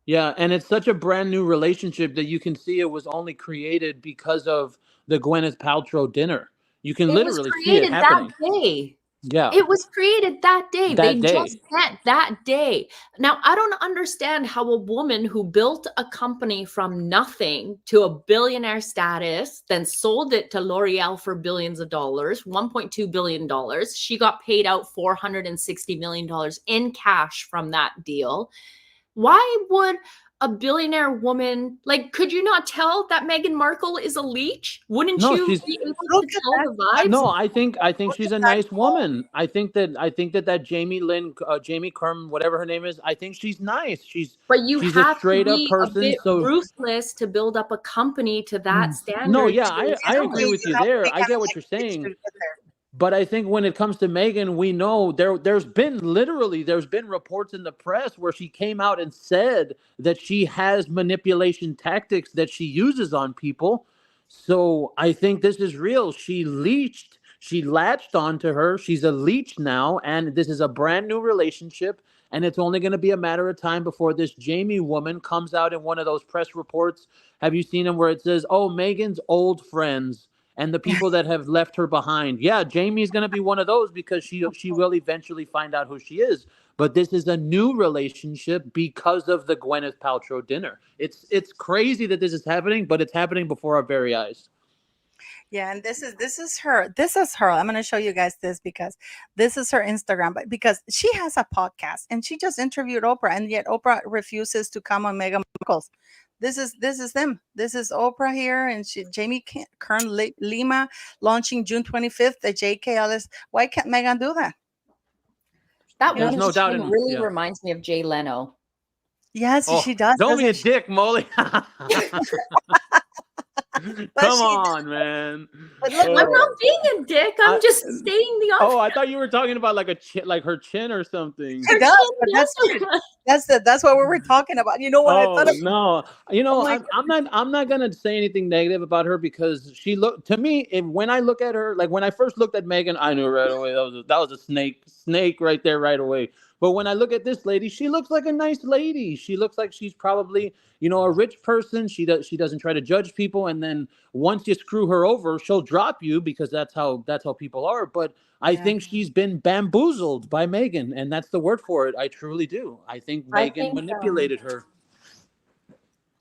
yeah, and it's such a brand new relationship that you can see it was only created because of the Gwyneth Paltrow dinner. You can It was literally see it created that happening. day. Yeah, It was created that day. that They day. just met that day. Now, I don't understand how a woman who built a company from nothing to a billionaire status, then sold it to L'Oreal for billions of dollars, $1.2 billion. She got paid out $460 million in cash from that deal. Why would a billionaire woman, like, could you not tell that Meghan Markle is a leech? Wouldn't No, you she's be able Look to at tell that. the vibes? no. I think Look she's at a that nice goal. woman. I think that Jamie Kern, whatever her name is. I think she's nice. But you She's a have to straight up be a person. bit So ruthless to build up a company to that no, standard yeah, to I agree handle. You with you have to there. be I kind get of what like you're rich to saying. get there. But I think when it comes to Meghan, we know there's been reports in the press where she came out and said that she has manipulation tactics that she uses on people. So I think this is real. She latched onto her. She's a leech now, and this is a brand new relationship. And it's only going to be a matter of time before this Jamie woman comes out in one of those press reports. Have you seen them where it says, "Oh, Meghan's old friends and the people that have left her behind"? Yeah, Jamie's going to be one of those because she will eventually find out who she is. But this is a new relationship because of the Gwyneth Paltrow dinner. It's crazy that this is happening, but it's happening before our very eyes. Yeah, and this is her. This is her. I'm going to show you guys this because this is her Instagram. But because she has a podcast and she just interviewed Oprah, and yet Oprah refuses to come on Meghan Markle's. This is them. This is Oprah here, and Jamie Kern Lima launching June 25th. The JKLS. Why can't Meghan do that? That There's one no doubt stream in really yeah. reminds me of Jay Leno. Yes, Oh, she does. don't be a Doesn't she? dick, Moley. But Come she, on, man. but look, I'm look, not being a dick. I'm I- just stating the Oh, obvious. I thought you were talking about like like her chin or something. she does. But that's what we were talking about. You know what I Oh thought of? no! Oh my I'm not gonna say anything negative about her because she looked to me. When I look at her, like when I first looked at Meghan, I knew right away that was a snake right there right away. But when I look at this lady, she looks like a nice lady. She looks like she's probably a rich person. She doesn't try to judge people, and then once you screw her over, she'll drop you because that's how people are. But I Yeah. think she's been bamboozled by Meghan, and that's the word for it. I truly do. I think I Meghan think, manipulated her.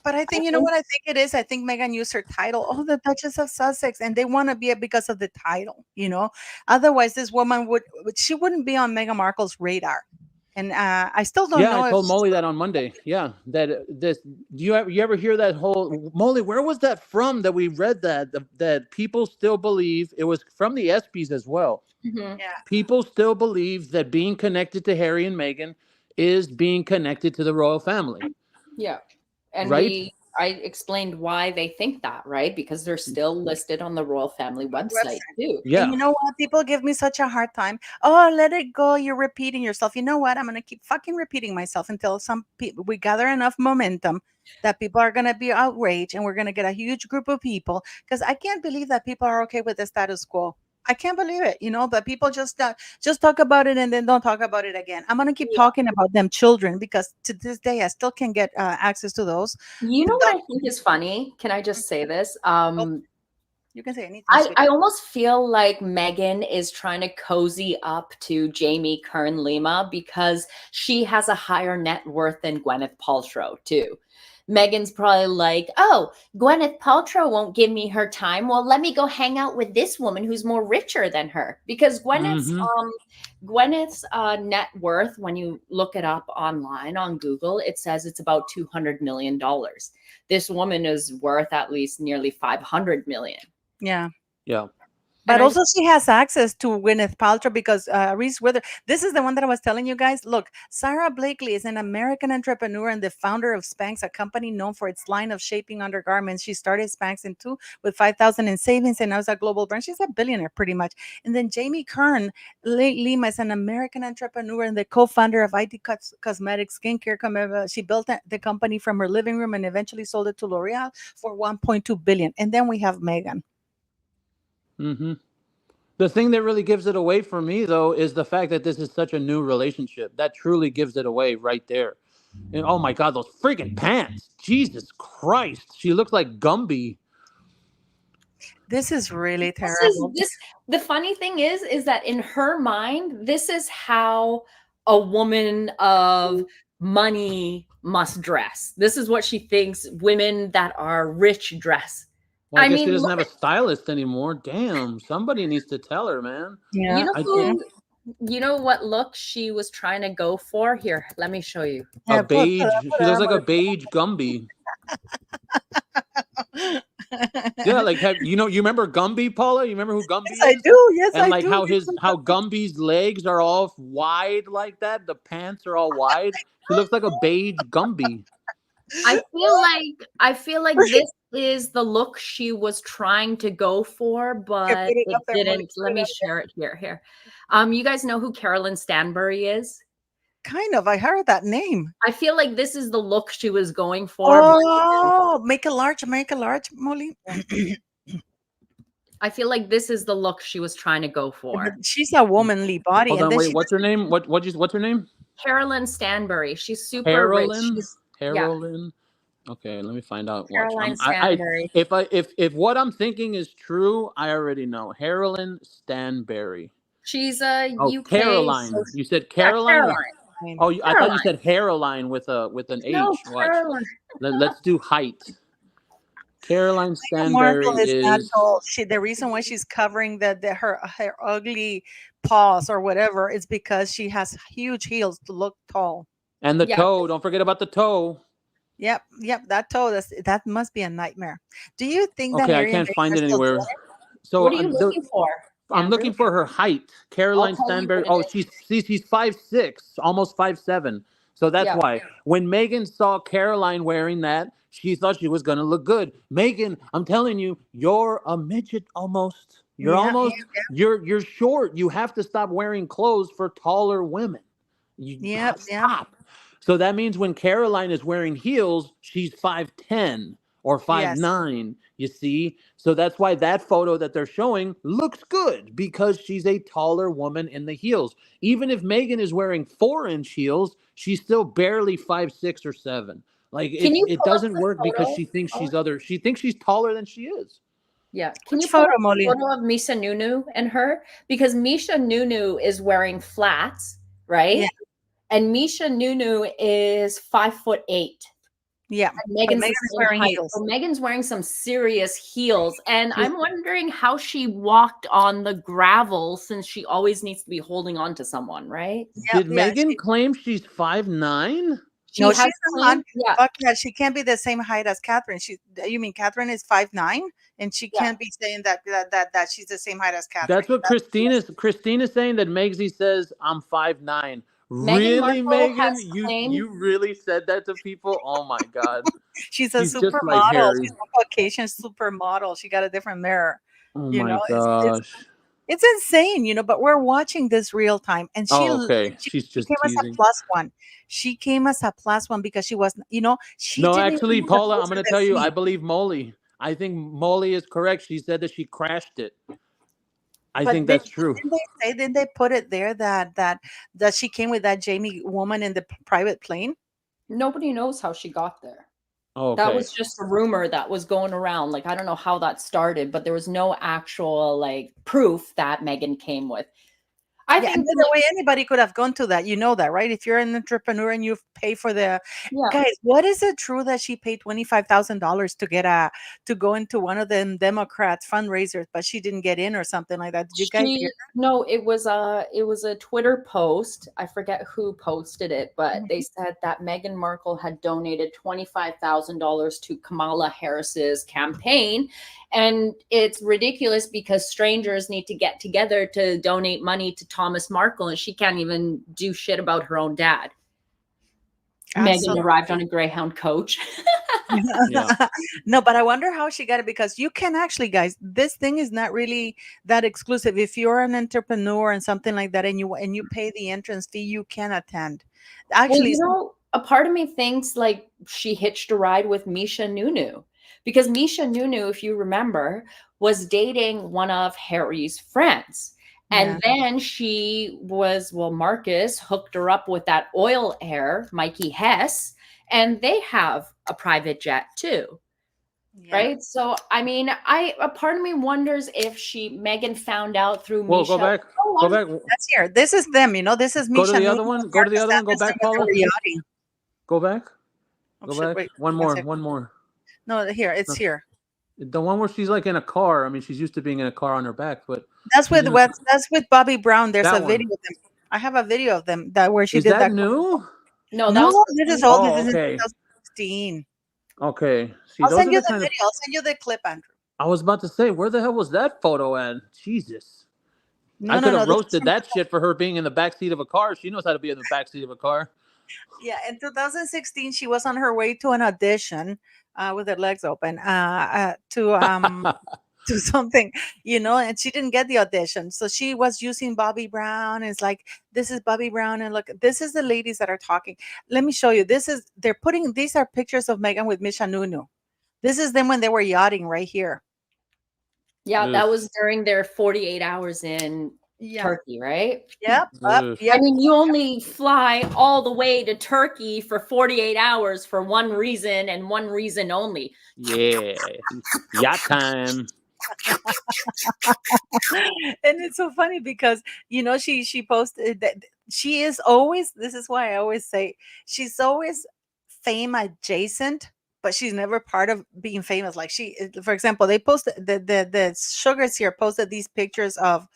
But I think, you know what I think it is? I think Meghan used her title, oh, the Duchess of Sussex, and they want to be it because of the title, you know? Otherwise, this woman she wouldn't be on Meghan Markle's radar. And I still don't Yeah, I know if told Molly that on Monday. Yeah, that this. Do you ever hear that whole Molly? Where was that from? That we read that people still believe it was from the ESPYS as well. Mhm. yeah. People still believe that being connected to Harry and Meghan is being connected to the royal family, Yeah. And right? I explained why they think that, right? Because they're still listed on the royal family website too. And Yeah. you know what? People give me such a hard time. Oh, let it go. You're repeating yourself. You know what? I'm gonna keep fucking repeating myself until some people we gather enough momentum that people are gonna be outraged, and we're gonna get a huge group of people. Because I can't believe that people are okay with the status quo. I can't believe it, but people just talk about it and then don't talk about it again. I'm gonna keep Yeah. talking about them children because to this day I still can get access to those. You know what I think is funny? Can I just say this? You can say anything. I almost feel like Meghan is trying to cozy up to Jamie Kern Lima because she has a higher net worth than Gwyneth Paltrow too. Meghan's probably like, oh, Gwyneth Paltrow won't give me her time. Well, let me go hang out with this woman who's more richer than her. Because Gwyneth's net worth, when you look it up online on Google, it says it's about $200 million. This woman is worth at least nearly $500 million. Yeah. Yeah. But also she has access to Gwyneth Paltrow because Reese Wither. This is the one that I was telling you guys. Look, Sarah Blakely is an American entrepreneur and the founder of Spanx, a company known for its line of shaping undergarments. She started Spanx in 2 with 5,000 in savings, and now it's a global brand. She's a billionaire pretty much. And then Jamie Kern Lima is an American entrepreneur and the co-founder of ID Cosmetics skincare. She built the company from her living room and eventually sold it to L'Oreal for 1.2 billion. And then we have Meghan. Mm-hmm. The thing that really gives it away for me, though, is the fact that this is such a new relationship. That truly gives it away right there. And oh my God, those freaking pants! Jesus Christ, she looks like Gumby. This is really terrible. The funny thing is that in her mind, this is how a woman of money must dress. This is what she thinks women that are rich dress. Well, I guess she doesn't have a stylist anymore. Damn, somebody needs to tell her, man. Yeah. You know what look she was trying to go for? Here, let me show you. A beige. She looks like a beige Gumby. Yeah, like you remember Gumby, Paula? You remember who Gumby is? Yes, I do. Yes, and I like do. how Gumby's legs are all wide like that. The pants are all wide. She looks like a beige Gumby. I feel like is the look she was trying to go for, Here, but put it it up there, Molly. didn't. Put Let it me up there. share it here. You guys know who Carolyn Stanbury is? Kind of. I heard that name. I feel like this is the look she was going for. Oh, make a large, Molly. I feel like this is the look she was trying to go for. She's a womanly body, Hold and on, then wait. she What's her name? What's her name? Carolyn Stanbury. She's super rich. Carolyn. Yeah, Carolyn. Okay, let me find out. Watch. Caroline Stanbury. If what I'm thinking is true, I already know. Carolyn Stanbury. She's a Oh, UK. Caroline. You said Yeah, Caroline? Caroline. Oh, I thought you Caroline. said Hairline with an No, H. Watch. Caroline. Let's do height. Caroline Markle Stanbury is not is. tall. The reason why she's covering her ugly paws or whatever is because she has huge heels to look tall. And the Yeah. toe. Don't forget about the toe. Yep, that toe. That must be a nightmare. Do you think that Okay, I Harry and can't Meghan find are it still anywhere. doing So What are you looking for, I'm Andrew? looking for her height. Caroline I'll tell you Stanbury. what it Oh, she's 5'6", almost 5'7". So that's Yeah. why when Meghan saw Caroline wearing that, she thought she was gonna look good. Meghan, I'm telling you, you're a midget almost. You're Yeah, almost. You're short. You have to stop wearing clothes for taller women. You Yep, yep. stop. So that means when Caroline is wearing heels, she's 5'10" or Yes. 5'9". You see? So that's why that photo that they're showing looks good because she's a taller woman in the heels. Even if Meghan is wearing 4-inch heels, she's still barely 5'6" or 7". Like Can you it pull up doesn't the work because photo? she thinks she thinks she's taller than she is. Yeah. Can Which you pull photo, up Molly? a photo of Misha Nunu and her? Because Misha Nunu is wearing flats, right? Yeah. And Misha Nunu is 5'8". Yeah. And But Megan's the Meghan is same wearing height. heels. So Megan's wearing some serious heels. And She's- I'm wondering how she walked on the gravel since she always needs to be holding on to someone, right? Yep, Did yeah. Meghan claim she's 5'9"? She No, has she's claimed, not. Fuck yeah, she can't be the same height as Catherine. You mean Catherine is 5'9", and she Yeah. can't be saying that she's the same height as Catherine. That's what Christina's saying, that Megsy says I'm 5'9". Meghan Really, Markle Megan? has claimed You really said that to people? Oh my God. She's a She's just like supermodel. Harry. She's a Caucasian supermodel. She got a different mirror. Oh You my know, gosh. it's insane. But we're watching this real time, and Oh, okay. she She's just came as a teasing. plus one. She came as a plus one because she was, she No, didn't actually, even have Paula, I'm to going to the tell you, I scene. believe Moley. I think Moley is correct. She said that she crashed it. I But think that's true. didn't they put it there that she came with that Jamie woman in the private plane? nobody knows how she got there. Oh, That okay. was just a rumor that was going around. Like, I don't know how that started, but there was no actual like proof that Meghan came with. I Yeah, and think by the way, anybody could have gone to that. You know that, right? If you're an entrepreneur and you pay for the yeah. guys, what is it true that she paid $25,000 to go into one of them Democrats fundraisers, but she didn't get in or something like that? Did you guys hear? No, it was a Twitter post. I forget who posted it, but they said that Meghan Markle had donated $25,000 to Kamala Harris's campaign, and it's ridiculous because strangers need to get together to donate money to Thomas Markle, and she can't even do shit about her own dad. Meghan arrived on a Greyhound coach. Yeah. No, but I wonder how she got it, because you can actually, guys, this thing is not really that exclusive. If you're an entrepreneur and something like that, and you pay the entrance fee, you can attend. Actually, a part of me thinks like she hitched a ride with Misha Nunu, because Misha Nunu, if you remember, was dating one of Harry's friends. And then Marcus hooked her up with that oil heir, Mikey Hess, and they have a private jet too. Yeah. Right. So, I mean, a part of me wonders if Meghan found out through Well, Misha. go back. Go back. That's here. This is them. This is Misha. Go to the other one. Go to the other one. Go back, Paula. Go back. Go back. Wait, one more. No, here. It's here. The one where she's like in a car. I mean, she's used to being in a car on her back, but that's with Bobby Brown. There's a video of them. I have a video of them where she did that. New? No, this is old. Oh, This is okay. 2016. Okay. See, I'll send you the video. I'll send you the clip, Andrew. I was about to say, where the hell was that photo at? Jesus. I could have roasted that shit for her being in the backseat of a car. She knows how to be in the backseat of a car. Yeah, in 2016, she was on her way to an audition with her legs open to something, and she didn't get the audition. So she was using Bobby Brown. And it's like, this is Bobby Brown. And look, this is the ladies that are talking. Let me show you. These are pictures of Meghan with Misha Nunu. This is them when they were yachting right here. Yeah, Oof. that was during their 48 hours in Yeah. Turkey, right? Yep. Oof. Yep. I mean, you only fly all the way to Turkey for 48 hours for one reason and one reason only. Yeah. Yacht time. And it's so funny because she posted that she is always, this is why I always say she's always fame adjacent, but she's never part of being famous. Like, for example, they posted the sugars here posted these pictures of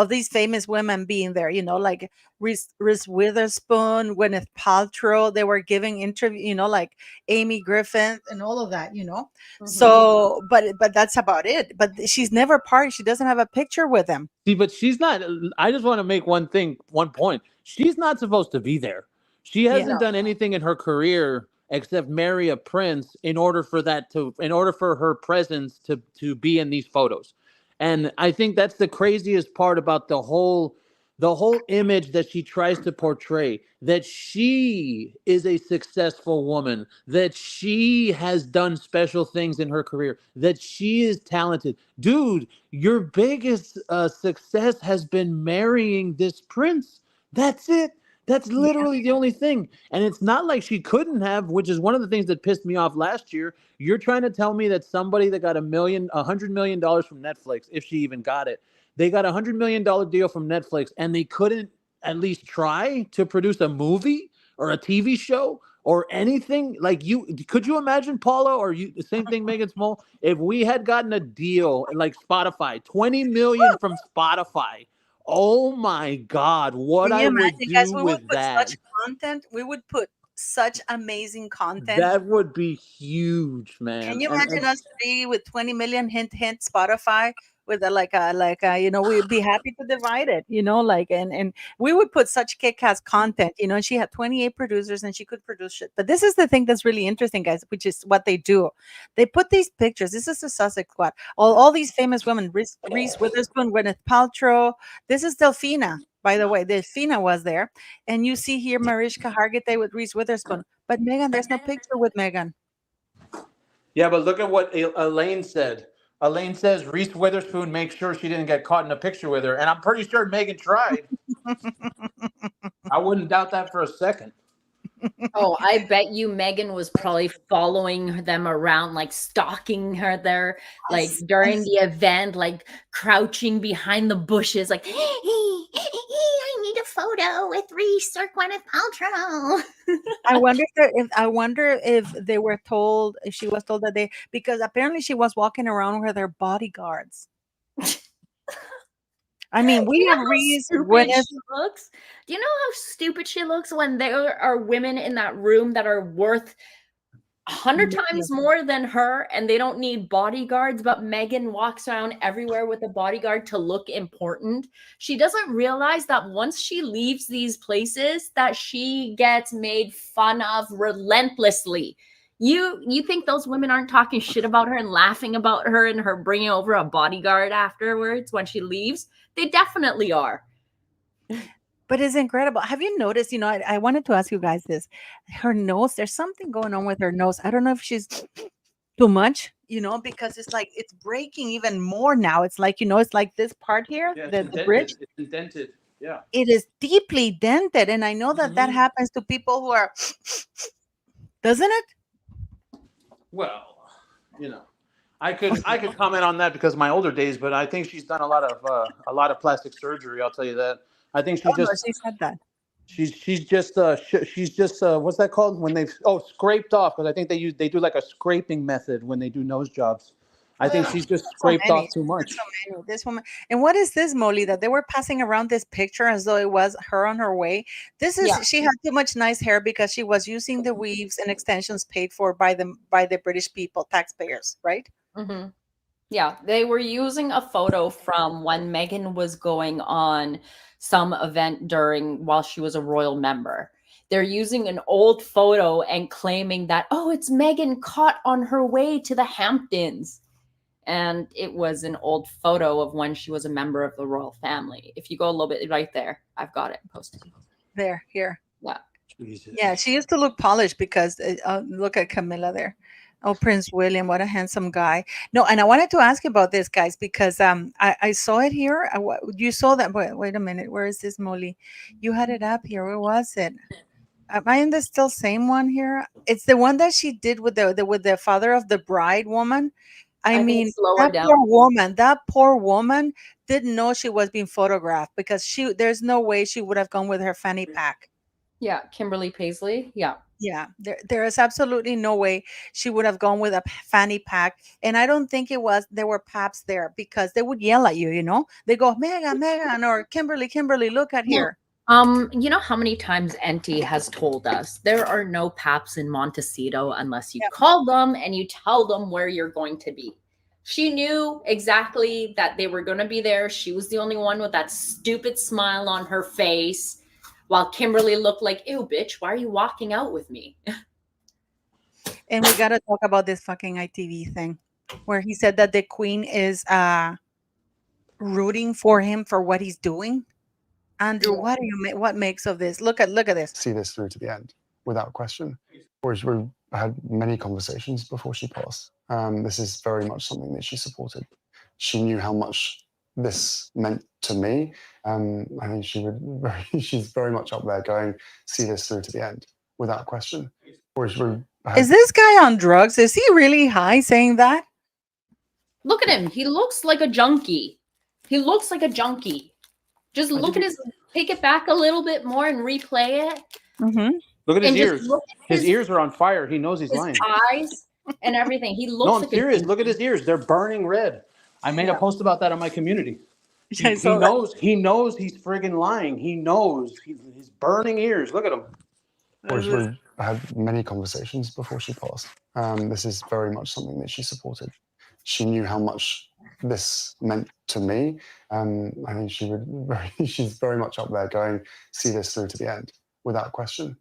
these famous women being there, like Reese Witherspoon, Gwyneth Paltrow. They were giving interview, like Amy Griffin and all of that. So, but that's about it. But she's never part. She doesn't have a picture with them. See, but she's not. I just want to make one point. She's not supposed to be there. She Yeah. hasn't done anything in her career except marry a prince in order for her presence to be in these photos. And I think that's the craziest part about the whole image that she tries to portray, that she is a successful woman, that she has done special things in her career, that she is talented. Dude, your biggest success has been marrying this prince. That's it. That's literally the only thing. And it's not like she couldn't have, which is one of the things that pissed me off last year. You're trying to tell me that somebody that got $100 million from Netflix, if she even got it, they got $100 million deal from Netflix, and they couldn't at least try to produce a movie or a TV show or anything. Like, could you imagine, Paula, or you, the same thing, Megan Small, if we had gotten a deal like Spotify, 20 million from Spotify? Oh my God, what Can you I would imagine, guys? do We would with put that. such content. We would put such amazing content. That would be huge, Can man. you And imagine us three with 20 million, hint hint, Spotify, with we'd be happy to divide it, and we would put such kick-ass content, and she had 28 producers and she could produce shit. But this is the thing that's really interesting, guys, which is what they do. They put these pictures. This is the Sussex Squad. All these famous women, Reese Witherspoon, Gwyneth Paltrow. This is Delfina, by the way. Delfina was there. And you see here Mariska Hargitay with Reese Witherspoon. But Megan, there's no picture with Megan. yeah, but look at what Elaine said. Elaine says Reese Witherspoon makes sure she didn't get caught in a picture with her, and I'm pretty sure Megan tried. I wouldn't doubt that for a second. Oh, I bet you Megan was probably following them around, like stalking her there, like during the event, like crouching behind the bushes, like, hey, I need a photo with Reese or Gwyneth Paltrow. I wonder if they were told, if she was told that because apparently she was walking around with her bodyguards. I mean, we have Reese, Gwyneth. She looks. Do you know how stupid she looks when there are women in that room that are worth 100 times more than her, and they don't need bodyguards, but Meghan walks around everywhere with a bodyguard to look important? She doesn't realize that once she leaves these places, that she gets made fun of relentlessly. You think those women aren't talking shit about her and laughing about her and her bringing over a bodyguard afterwards when she leaves? They definitely are. But it's incredible. Have you noticed, I wanted to ask you guys this. Her nose, there's something going on with her nose. I don't know if she's too much, because it's like it's breaking even more now. It's like, it's like this part here, the bridge. It's indented. Yeah. It is deeply dented. And I know that happens to people who are, doesn't it? Well, I could comment on that because of my older days, but I think she's done a lot of plastic surgery. I'll tell you that. I think No, she said that. she's just what's that called when they've scraped off, because I think they do like a scraping method when they do nose jobs. I think she's just scraped off too much. So many. This woman. And what is this, Molly, that they were passing around this picture as though it was her on her way? She had too much nice hair because she was using the weaves and extensions paid for by the British people, taxpayers, right? Mm-hmm. Yeah, they were using a photo from when Meghan was going on some event while she was a royal member. they're using an old photo and claiming that, oh, it's Meghan caught on her way to the Hamptons. And it was an old photo of when she was a member of the royal family. If you go a little bit right there, I've got it posted. There, here. Yeah. Jesus. Yeah, she used to look polished because look at Camilla there. Oh, Prince William, what a handsome guy. No, and I wanted to ask you about this, guys, because I saw it here. You saw that. Wait a minute. Where is this, Molly? You had it up here. Where was it? Am I in the still same one here? It's the one that she did with the father of the bride woman. I think mean, it's lower down. that poor woman didn't know she was being photographed because there's no way she would have gone with her fanny pack. Yeah, Kimberly Paisley. Yeah. Yeah, there is absolutely no way she would have gone with a fanny pack. And I don't think there were paps there because they would yell at you, you know? They go, Meghan, Meghan, or Kimberly, look at here. You know how many times Enty has told us there are no paps in Montecito unless you call them and you tell them where you're going to be. She knew exactly that they were going to be there. She was the only one with that stupid smile on her face. While Kimberly looked like, ew, bitch, why are you walking out with me? And we got to talk about this fucking ITV thing where he said that the queen is rooting for him for what he's doing. Andrew, what makes of this? Look at this. See this through to the end without question. Whereas we had many conversations before she passed. This is very much something that she supported. She knew how much this meant to me. I think she's very much up there going, see this through to the end without question. Whereas is this guy on drugs? Is he really high saying that? Look at him. He looks like a junkie. Just look at take it back a little bit more and replay it. Mm-hmm. Look at his ears. His ears are on fire. He knows he's lying. His eyes and everything. He looks I'm serious. Look at his ears. They're burning red. I made a post about that on my community. He knows he's friggin' lying. He knows he's burning ears. Look at him. We had many conversations before she passed. This is very much something that she supported. She knew how much this meant to me. I think she's very much up there going, see this through to the end without question.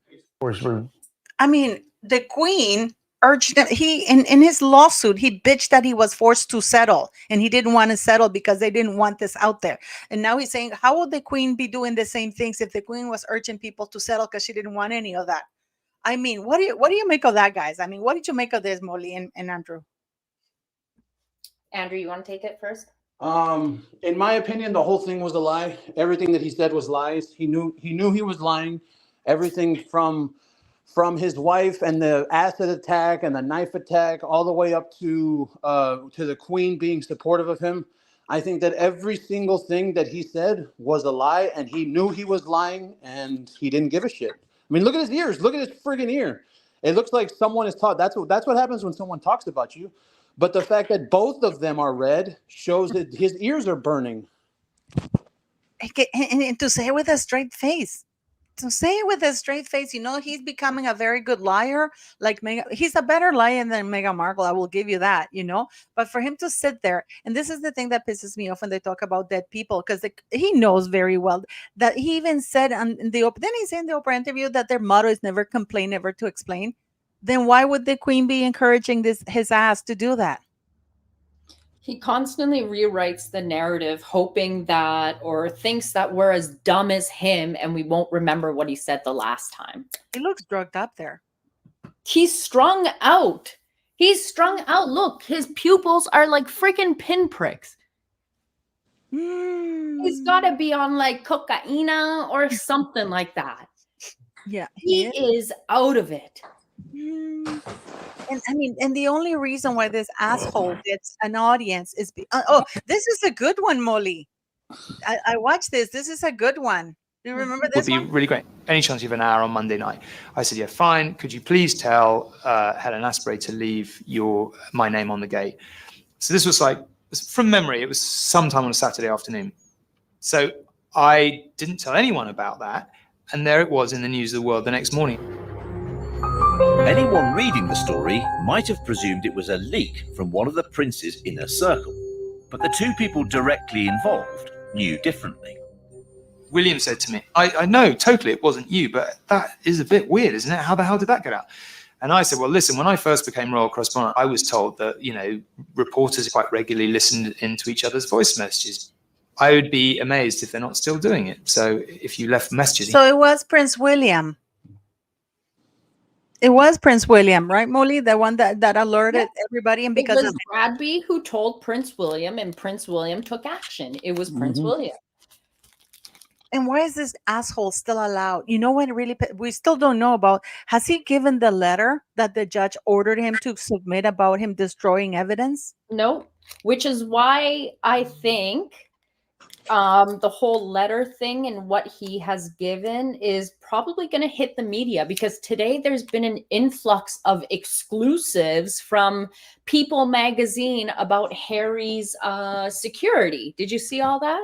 I mean, the queen urged him. In his lawsuit, he bitched that he was forced to settle and he didn't want to settle because they didn't want this out there. And now he's saying, how would the queen be doing the same things if the queen was urging people to settle because she didn't want any of that? I mean, what do you make of that, guys? I mean, what did you make of this, Molly and Andrew? Andrew, you want to take it first? In my opinion, the whole thing was a lie. Everything that he said was lies. He knew he was lying. Everything from his wife and the acid attack and the knife attack, all the way up to the queen being supportive of him. I think that every single thing that he said was a lie, and he knew he was lying, and he didn't give a shit. I mean, look at his ears. Look at his friggin' ear. It looks like someone is taught. That's what happens when someone talks about you. But the fact that both of them are red shows that his ears are burning. And to say it with a straight face. You know, he's becoming a very good liar. Like he's a better liar than Meghan Markle. I will give you that, you know. But for him to sit there, and this is the thing that pisses me off when they talk about dead people, because he knows very well that he even said in the Oprah interview that their motto is never complain, never to explain. Then why would the queen be encouraging his ass to do that? He constantly rewrites the narrative, hoping that or thinks that we're as dumb as him and we won't remember what he said the last time. He looks drugged up there. He's strung out. Look, his pupils are like freaking pinpricks. He's got to be on like cocaine or something like that. Yeah. He is out of it. And I mean, and the only reason why this asshole gets an audience is this is a good one, Molly. I watched this. This is a good one. Do you remember this? Would be really great. Any chance you have an hour on Monday night? I said, yeah, fine. Could you please tell Helen Asprey to leave my name on the gate? So this was from memory, it was sometime on a Saturday afternoon. So I didn't tell anyone about that. And there it was in the news of the world the next morning. Anyone reading the story might have presumed it was a leak from one of the prince's inner circle, but the two people directly involved knew differently. William said to me, I know totally it wasn't you, but that is a bit weird, isn't it? How the hell did that get out? And I said, well, listen, when I first became royal correspondent, I was told that, you know, reporters quite regularly listened into each other's voice messages. I would be amazed if they're not still doing it. So if you left messages. So it was Prince William. It was Prince William, right, Molly? The one that alerted everybody, and because it was Bradby who told Prince William, and Prince William took action. It was Prince William. And why is this asshole still allowed? You know what? Really, we still don't know about. Has he given the letter that the judge ordered him to submit about him destroying evidence? No, which is why I think the whole letter thing and what he has given is probably going to hit the media, because today there's been an influx of exclusives from People magazine about Harry's security. Did you see all that?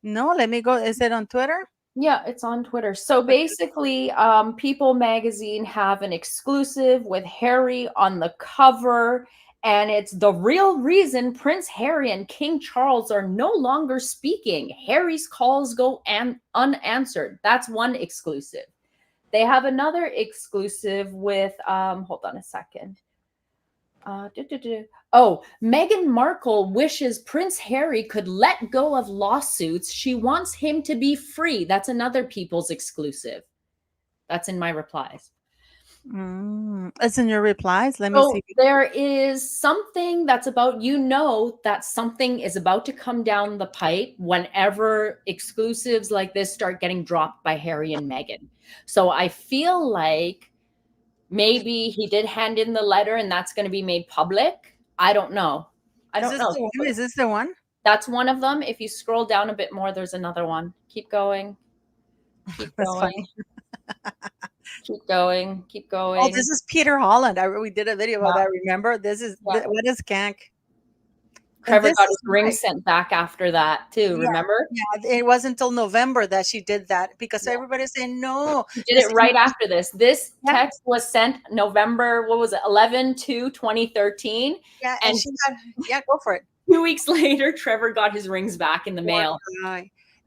No, let me go. Is it on Twitter? Yeah, it's on Twitter. So basically, People magazine have an exclusive with Harry on the cover, and it's the real reason Prince Harry and King Charles are no longer speaking. Harry's calls go unanswered. That's one exclusive. They have another exclusive with, hold on a second. Oh, Meghan Markle wishes Prince Harry could let go of lawsuits. She wants him to be free. That's another People's exclusive. That's in my replies. It's in your replies. Let me see. There is something that's about, you know, that something is about to come down the pipe whenever exclusives like this start getting dropped by Harry and Meghan. So I feel like maybe he did hand in the letter and that's going to be made public. I don't know. Is this the one? That's one of them. If you scroll down a bit more, there's another one. Keep going. Keep going. Keep going. Keep going. Oh, this is Peter Holland. We did a video about that. Remember? This is what is Skank? Trevor got his ring sent back after that too. Remember? Yeah, it wasn't until November that she did that, because everybody's saying no. She did it right after this. This text was sent November, what was it, 11/2/2013. Yeah, and she had, go for it. 2 weeks later, Trevor got his rings back in the mail.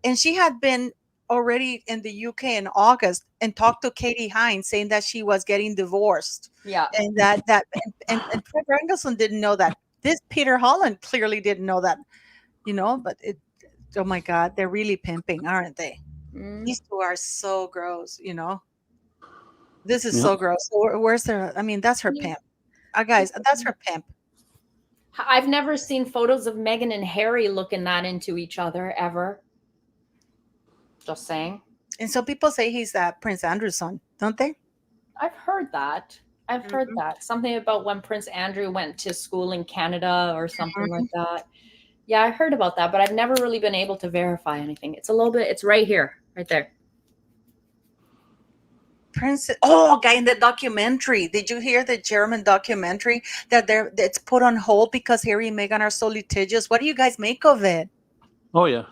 And she had been already in the UK in August and talked to Katie Hines saying that she was getting divorced. Yeah. And and Trevor Engelson didn't know that. This Peter Holland clearly didn't know that, you know, but oh my God, they're really pimping, aren't they? These two are so gross, you know. This is so gross. So where's their, I mean, that's her pimp. Guys, that's her pimp. I've never seen photos of Meghan and Harry looking that into each other ever. Just saying. And so people say he's Prince Andrew's son, don't they? I've heard that. I've heard that. Something about when Prince Andrew went to school in Canada or something like that. Yeah, I heard about that, but I've never really been able to verify anything. It's a little bit, it's right here, right there. Guy, in the documentary. Did you hear the German documentary that it's put on hold because Harry and Meghan are so litigious? What do you guys make of it? Oh, yeah.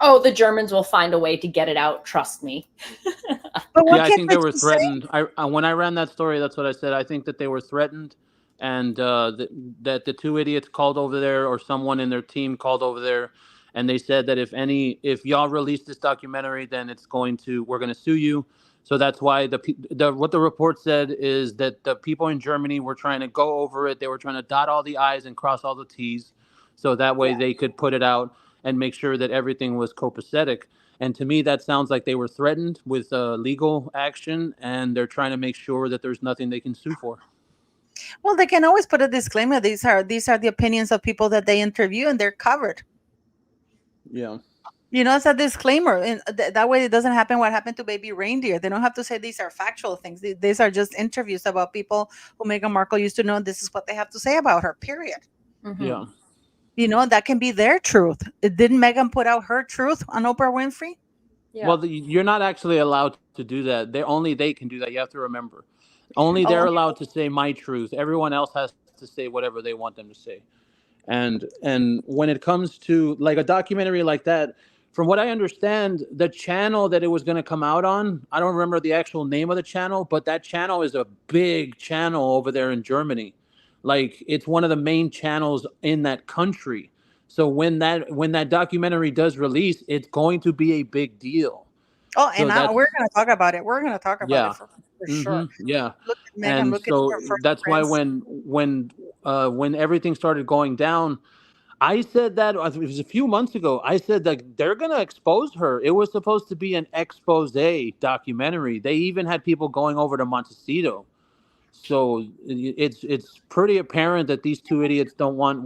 Oh, the Germans will find a way to get it out. Trust me. But I think they were threatened. When I ran that story, that's what I said. I think that they were threatened, and that the two idiots called over there, or someone in their team called over there, and they said that if y'all release this documentary, then we're going to sue you. So that's why what the report said is that the people in Germany were trying to go over it. They were trying to dot all the I's and cross all the T's, so that way they could put it out and make sure that everything was copacetic. And to me, that sounds like they were threatened with legal action, and they're trying to make sure that there's nothing they can sue for. Well, they can always put a disclaimer. These are the opinions of people that they interview, and they're covered. Yeah. You know, it's a disclaimer. And that way it doesn't happen what happened to Baby Reindeer. They don't have to say these are factual things. These are just interviews about people who Meghan Markle used to know. And this is what they have to say about her, period. Mm-hmm. Yeah. You know, that can be their truth. Didn't Meghan put out her truth on Oprah Winfrey? Yeah. Well, you're not actually allowed to do that. They can do that. You have to remember. Only they're allowed to say my truth. Everyone else has to say whatever they want them to say. And when it comes to like a documentary like that, from what I understand, the channel that it was going to come out on, I don't remember the actual name of the channel, but that channel is a big channel over there in Germany. Like, it's one of the main channels in that country. So when that documentary does release, it's going to be a big deal. Oh, So and that's we're gonna talk about it. We're gonna talk about it yeah. for sure. Yeah. Look at Megan. And Look at so her first that's why prince. when everything started going down, I said that it was a few months ago. I said that they're going to expose her. It was supposed to be an expose documentary. They even had people going over to Montecito. So it's pretty apparent that these two idiots don't want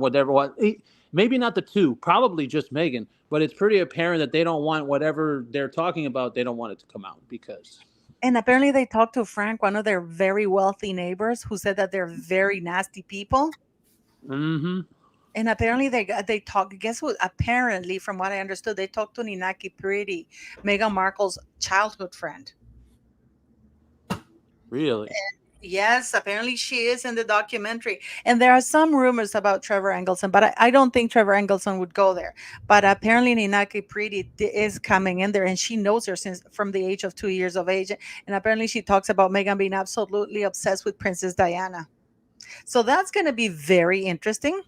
maybe not the two, probably just Meghan, but it's pretty apparent that they don't want whatever they're talking about. They don't want it to come out because. And apparently they talked to Frank, one of their very wealthy neighbors, who said that they're very nasty people. Mm-hmm. And apparently they talk. Guess what? Apparently, from what I understood, they talked to Ninaki Pretty, Meghan Markle's childhood friend. Really? Yes, apparently she is in the documentary. And there are some rumors about Trevor Engelson, but I don't think Trevor Engelson would go there. But apparently Ninaki Pretty is coming in there, and she knows her since from the age of 2 years of age. And apparently she talks about Meghan being absolutely obsessed with Princess Diana. So that's going to be very interesting.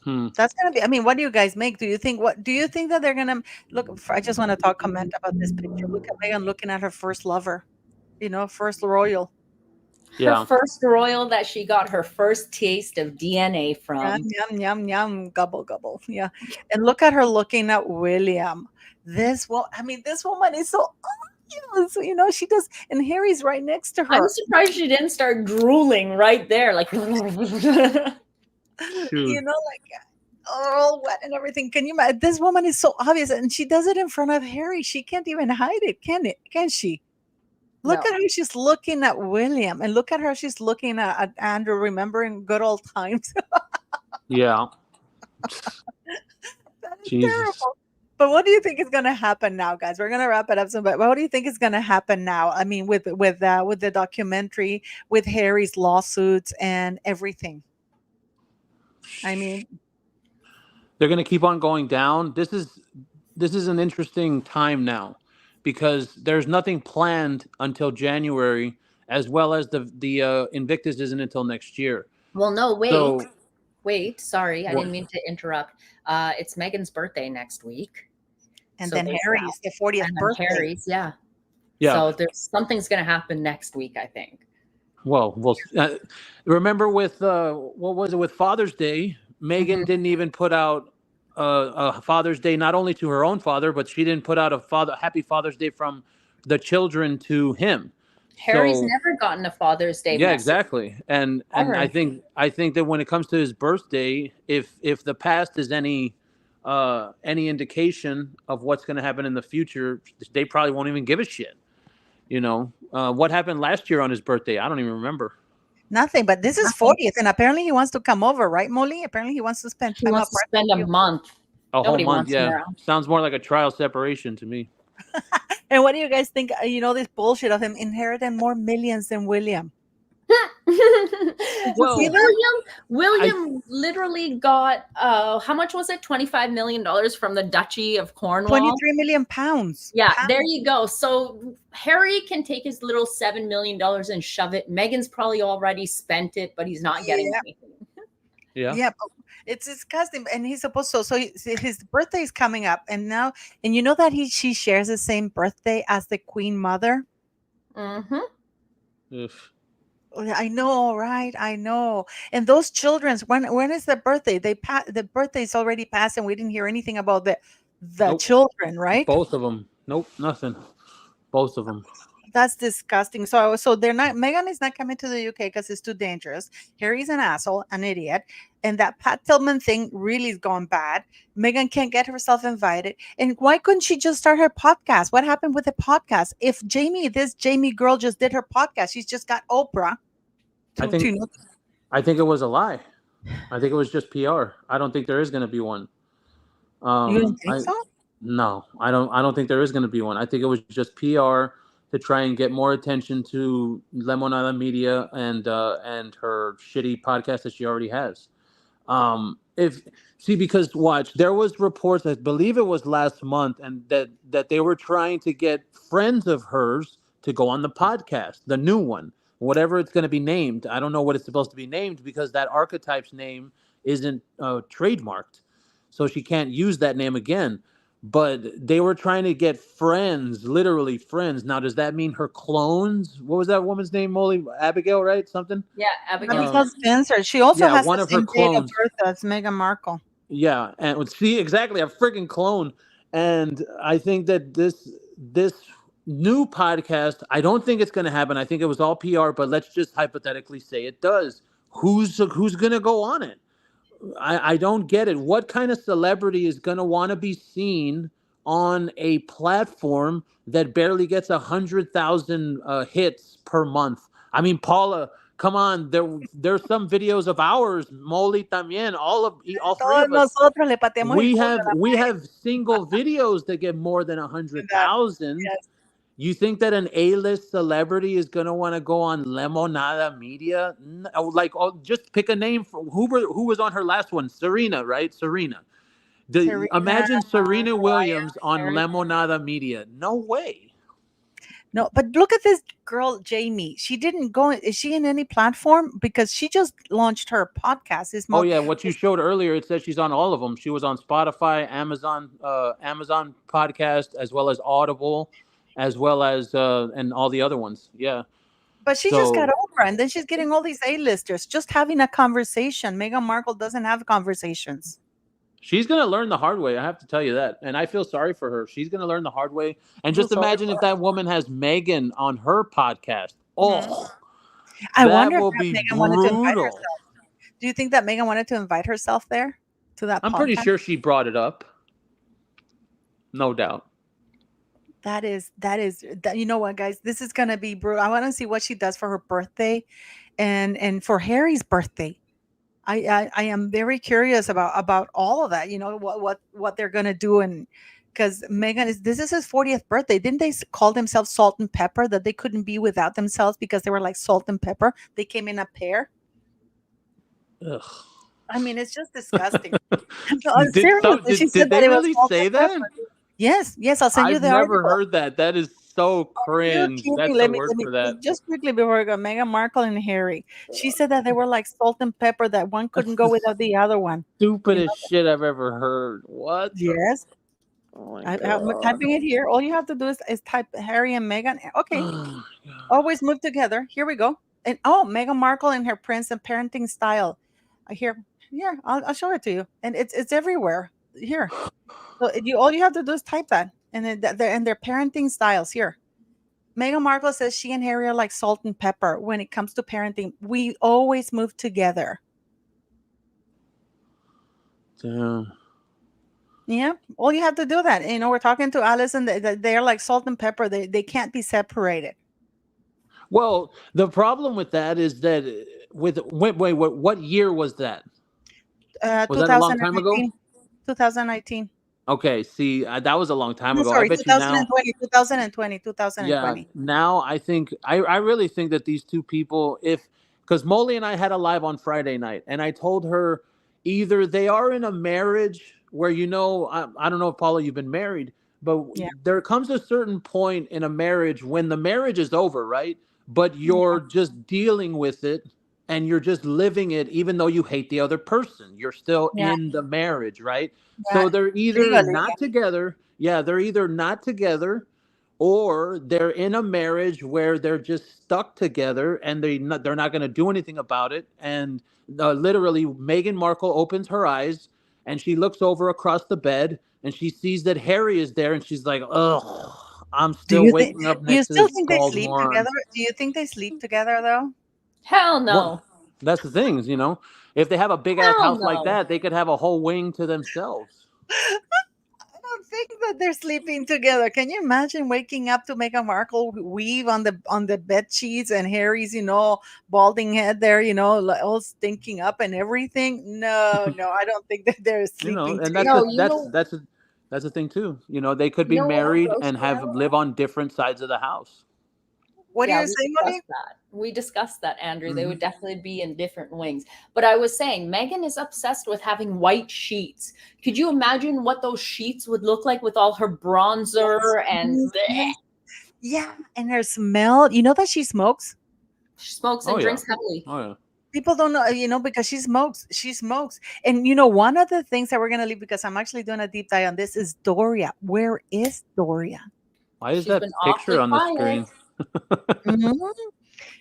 That's going to be, I mean, what do you guys make? Do you think that they're going to look, I just want to comment about this picture. Look at Meghan looking at her first lover, first royal. Her first royal that she got her first taste of DNA from. Yum, yum, yum, gobble, gobble. Yeah. And look at her looking at William. This woman is so obvious. She does, and Harry's right next to her. I'm surprised she didn't start drooling right there. Like, like all wet and everything. Can you imagine? This woman is so obvious, and she does it in front of Harry. She can't even hide it, can she? Look at how she's looking at William, and look at her. She's looking at Andrew, remembering good old times. Yeah. That is terrible. But what do you think is going to happen now, guys? We're going to wrap it up soon. But what do you think is going to happen now? I mean, with the documentary, with Harry's lawsuits and everything. I mean, they're going to keep on going down. This is an interesting time now, because there's nothing planned until January, as well as the Invictus isn't until next year. Well, no, wait. Sorry, I didn't mean to interrupt. It's Meghan's birthday next week, and then Harry's the 40th birthday. Harry's, yeah. So something's going to happen next week, I think. Well, remember with what was it with Father's Day? Meghan didn't even put out a Father's Day, not only to her own father, but she didn't put out a Happy Father's Day from the children to him. Harry's never gotten a Father's Day. Yeah, exactly. And I think that when it comes to his birthday, if the past is any indication of what's going to happen in the future, they probably won't even give a shit. What happened last year on his birthday? I don't even remember. Nothing, but this is 40th, and apparently he wants to come over, right, Molly? Apparently he wants to spend time. He wants to spend a month. A whole month, yeah. Sounds more like a trial separation to me. And what do you guys think? This bullshit of him inheriting more millions than William. Well, William literally got how much was it? $25 million from the Duchy of Cornwall. 23 million pounds. Yeah, there you go. So Harry can take his little $7 million and shove it. Meghan's probably already spent it, but he's not getting anything. Yeah. It's disgusting, and he's supposed to. So his birthday is coming up, and you know that she shares the same birthday as the Queen Mother. I know, right? I know. And those children's when is the birthday? The birthday's already passed, and we didn't hear anything about the children, right? Both of them. Nope, nothing. Both of them. That's disgusting. So they're not. Meghan is not coming to the UK because it's too dangerous. Harry's an asshole, an idiot, and that Pat Tillman thing really is gone bad. Meghan can't get herself invited. And why couldn't she just start her podcast? What happened with the podcast? If this Jamie girl just did her podcast, she's just got Oprah. I think it was a lie. I think it was just PR. I don't think there is going to be one. You don't think so? No, I don't think there is going to be one. I think it was just PR to try and get more attention to Lemonada Media and her shitty podcast that she already has. Because watch, there was reports, I believe it was last month, and that they were trying to get friends of hers to go on the podcast, the new one, whatever it's going to be named. I don't know what it's supposed to be named, because that archetype's name isn't trademarked, so she can't use that name again. But they were trying to get friends, literally friends. Now, does that mean her clones? What was that woman's name, Molly? Abigail, right? Something? Yeah, Abigail. Abigail Spencer. She also Yeah, has one the of her same date of clones. birth as Meghan Markle. Yeah, and see, exactly, a freaking clone. And I think that this new podcast, I don't think it's going to happen. I think it was all PR, but let's just hypothetically say it does. Who's going to go on it? I don't get it. What kind of celebrity is going to want to be seen on a platform that barely gets 100,000 hits per month? I mean, Paula, come on. There's some videos of ours, Molly también, all three Todos of us. nosotros le pateamos el We culo a have la we have single videos that get more than that. 100,000. Yes. You think that an A-list celebrity is gonna want to go on Lemonada Media? Like, just pick a name. Who was on her last one? Serena, right? Serena. Serena, Imagine Serena Williams on Harry. Lemonada Media. No way. No, but look at this girl, Jamie. She didn't go. Is she in any platform? Because she just launched her podcast. Oh yeah, what you showed earlier, it says she's on all of them. She was on Spotify, Amazon podcast, as well as Audible, as well as and all the other ones. Yeah. But she just got over, and then she's getting all these A-listers just having a conversation. Meghan Markle doesn't have conversations. She's going to learn the hard way. I have to tell you that. And I feel sorry for her. She's going to learn the hard way. And just imagine if that woman has Meghan on her podcast. Oh, I wonder will if be Meghan wanted to invite brutal. herself. Do you think that Meghan wanted to invite herself there to that I'm podcast? pretty sure she brought it up. No doubt. That is, you know what, guys? This is going to be brutal. I want to see what she does for her birthday and for Harry's birthday. I am very curious about all of that. You know, what they're going to do. And because this is his 40th birthday. Didn't they call themselves Salt and Pepper, that they couldn't be without themselves because they were like salt and pepper? They came in a pair. Ugh. I mean, it's just disgusting. Did they really say that? Yes, I'll send you the article. I've never article. heard that. That is so cringe. That's the word for that. Just quickly before we go, Meghan Markle and Harry. She said that they were like salt and pepper, that one couldn't go without the other one. Stupidest shit I've ever heard. What? Yes. I'm typing it here. All you have to do is type Harry and Meghan. Okay. Always move together. Here we go. And Meghan Markle and her prince and parenting style. Here, I'll show it to you. And it's everywhere. Here. So all you have to do is type that, and then their parenting styles here. Meghan Markle says she and Harry are like salt and pepper when it comes to parenting. We always move together. Damn. Yeah, all you have to do that. You know, we're talking to Alice, and they're like salt and pepper. They can't be separated. Well, the problem with that is that what year was that? Was that a long time ago? 2019. Okay, see, that was a long time ago. Sorry, I bet 2020, 2020. Yeah, now I think I really think that these two people, because Molly and I had a live on Friday night, and I told her either they are in a marriage where, you know, I don't know if, Paula, you've been married, but there comes a certain point in a marriage when the marriage is over, right? But you're just dealing with it. And you're just living it, even though you hate the other person. You're still in the marriage, right? Yeah. So they're either not together. Yeah, they're either not together, or they're in a marriage where they're just stuck together and they're not going to do anything about it. And literally, Meghan Markle opens her eyes and she looks over across the bed and she sees that Harry is there, and she's like, "Ugh, I'm still waking up next to this." Do you still think they sleep together? Do you think they sleep together though? Hell no. Well, that's the thing, you know. If they have a big ass house like that, they could have a whole wing to themselves. I don't think that they're sleeping together. Can you imagine waking up to Meghan Markle weave on the bed sheets and Harry's, you know, balding head there, you know, all stinking up and everything? No, I don't think that they're sleeping together. That's the thing too. You know, they could be married and live on different sides of the house. What do you say, Molly? We discussed that, Andrew. They would definitely be in different wings. But I was saying, Meghan is obsessed with having white sheets. Could you imagine what those sheets would look like with all her bronzer and and her smell? You know that she smokes? She smokes and drinks heavily. Oh yeah. People don't know, because she smokes. She smokes. And one of the things that we're gonna leave, because I'm actually doing a deep dive on this, is Doria. Where is Doria? Why is She's that been picture awfully on the quiet. screen?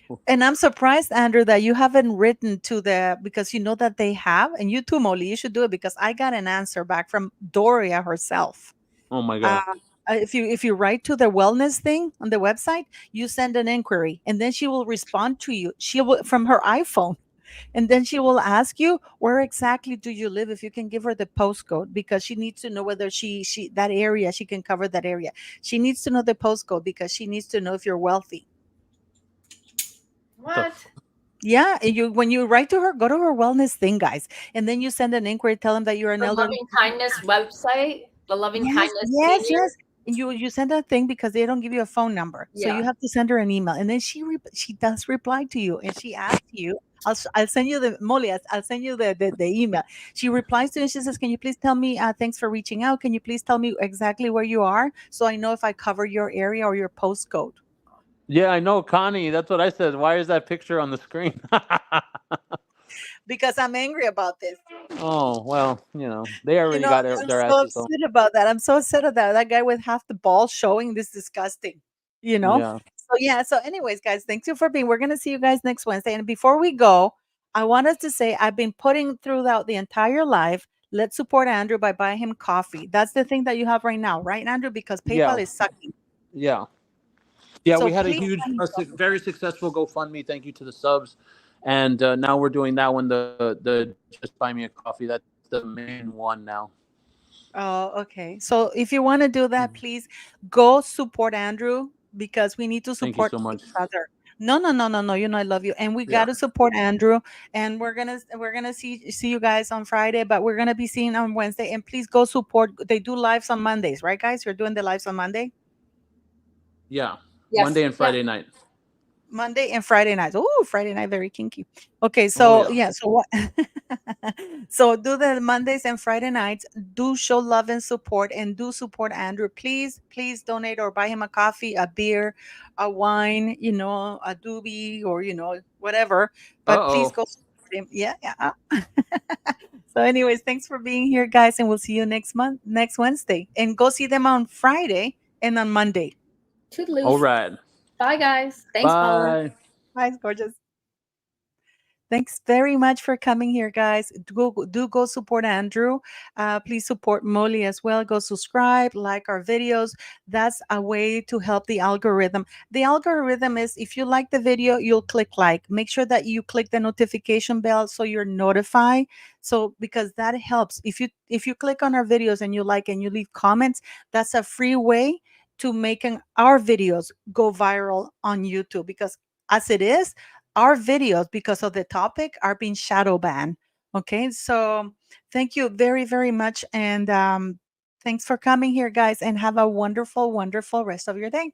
Mhm. And I'm surprised, Andrew, that you haven't written to because you know that they have, and you too, Molly, you should do it, because I got an answer back from Doria herself. Oh my Uh, god. if you write to the wellness thing on the website, you send an inquiry, and then she will respond to you. She will from her iPhone, and then she will ask you, where exactly do you live, if you can give her the postcode, because she needs to know whether she that area, she can cover that area. She needs to know the postcode because she needs to know if you're wealthy. What the What? Yeah, and when you write to her, go to her wellness thing, guys, and then you send an inquiry, tell them that you're an The elderly. loving kindness website, the loving Yes, kindness yes, menu. yes. And you send a thing because they don't give you a phone number, so you Yeah. have to send her an email, and then she does reply to you, and she asks you. I'll send you the Molly. I'll send you the email. She replies to you, and she says, "Can you please tell me? Thanks for reaching out. Can you please tell me exactly where you are, so I know if I cover your area or your postcode?" Yeah, I know, Connie. That's what I said. Why is that picture on the screen? Because I'm angry about this. Oh well, they already got I'm their so asses on. upset about that. I'm so upset at that. That guy with half the ball showing, this disgusting, you know? Yeah, So yeah, so anyways, guys, thank you for being. We're gonna see you guys next Wednesday. And before we go, I want us to say I've been putting throughout the entire live. Let's support Andrew by buying him coffee. That's the thing that you have right now, right, Andrew? Because yeah, PayPal is sucking. yeah, yeah. So We had a please huge, buy him coffee. very successful GoFundMe. Thank you to the subs, and now we're doing that one. The just buy me a coffee. That's the main one now. Oh, okay. So if you want to do that, Mhm. please go support Andrew, because we need to Thank you support so each much. other. No, no, no, no, no. I love you, and we got Yeah, to support Andrew. And we're gonna see you guys on Friday, but we're gonna be seeing on Wednesday. And please go support. They do lives on Mondays, right, guys? You're doing the lives on Monday. yeah. Yes. Monday and Yeah. Friday night. Monday and Friday nights. Oh, Friday night, very kinky. Okay, Oh so yeah. yeah, so what? So do the Mondays and Friday nights. Do show love and support, and do support Andrew. Please, please donate or buy him a coffee, a beer, a wine, a doobie, or whatever. But Uh please oh. go support him. Yeah, yeah. So, anyways, thanks for being here, guys, and we'll see you next Wednesday, and go see them on Friday and on Monday. All Toodaloo. right. Bye, guys. Thanks, Paula. Bye. Bye, gorgeous. Thanks very much for coming here, guys. Do go support Andrew. Please support Molly as well. Go subscribe, like our videos. That's a way to help the algorithm. The algorithm is, if you like the video, you'll click like. Make sure that you click the notification bell so you're notified. So because that helps. If you click on our videos and you like and you leave comments, that's a free way to making our videos go viral on YouTube. Because as it is, our videos, because of the topic, are being shadow banned. Okay, so thank you very, very much, and thanks for coming here, guys, and have a wonderful, wonderful rest of your day.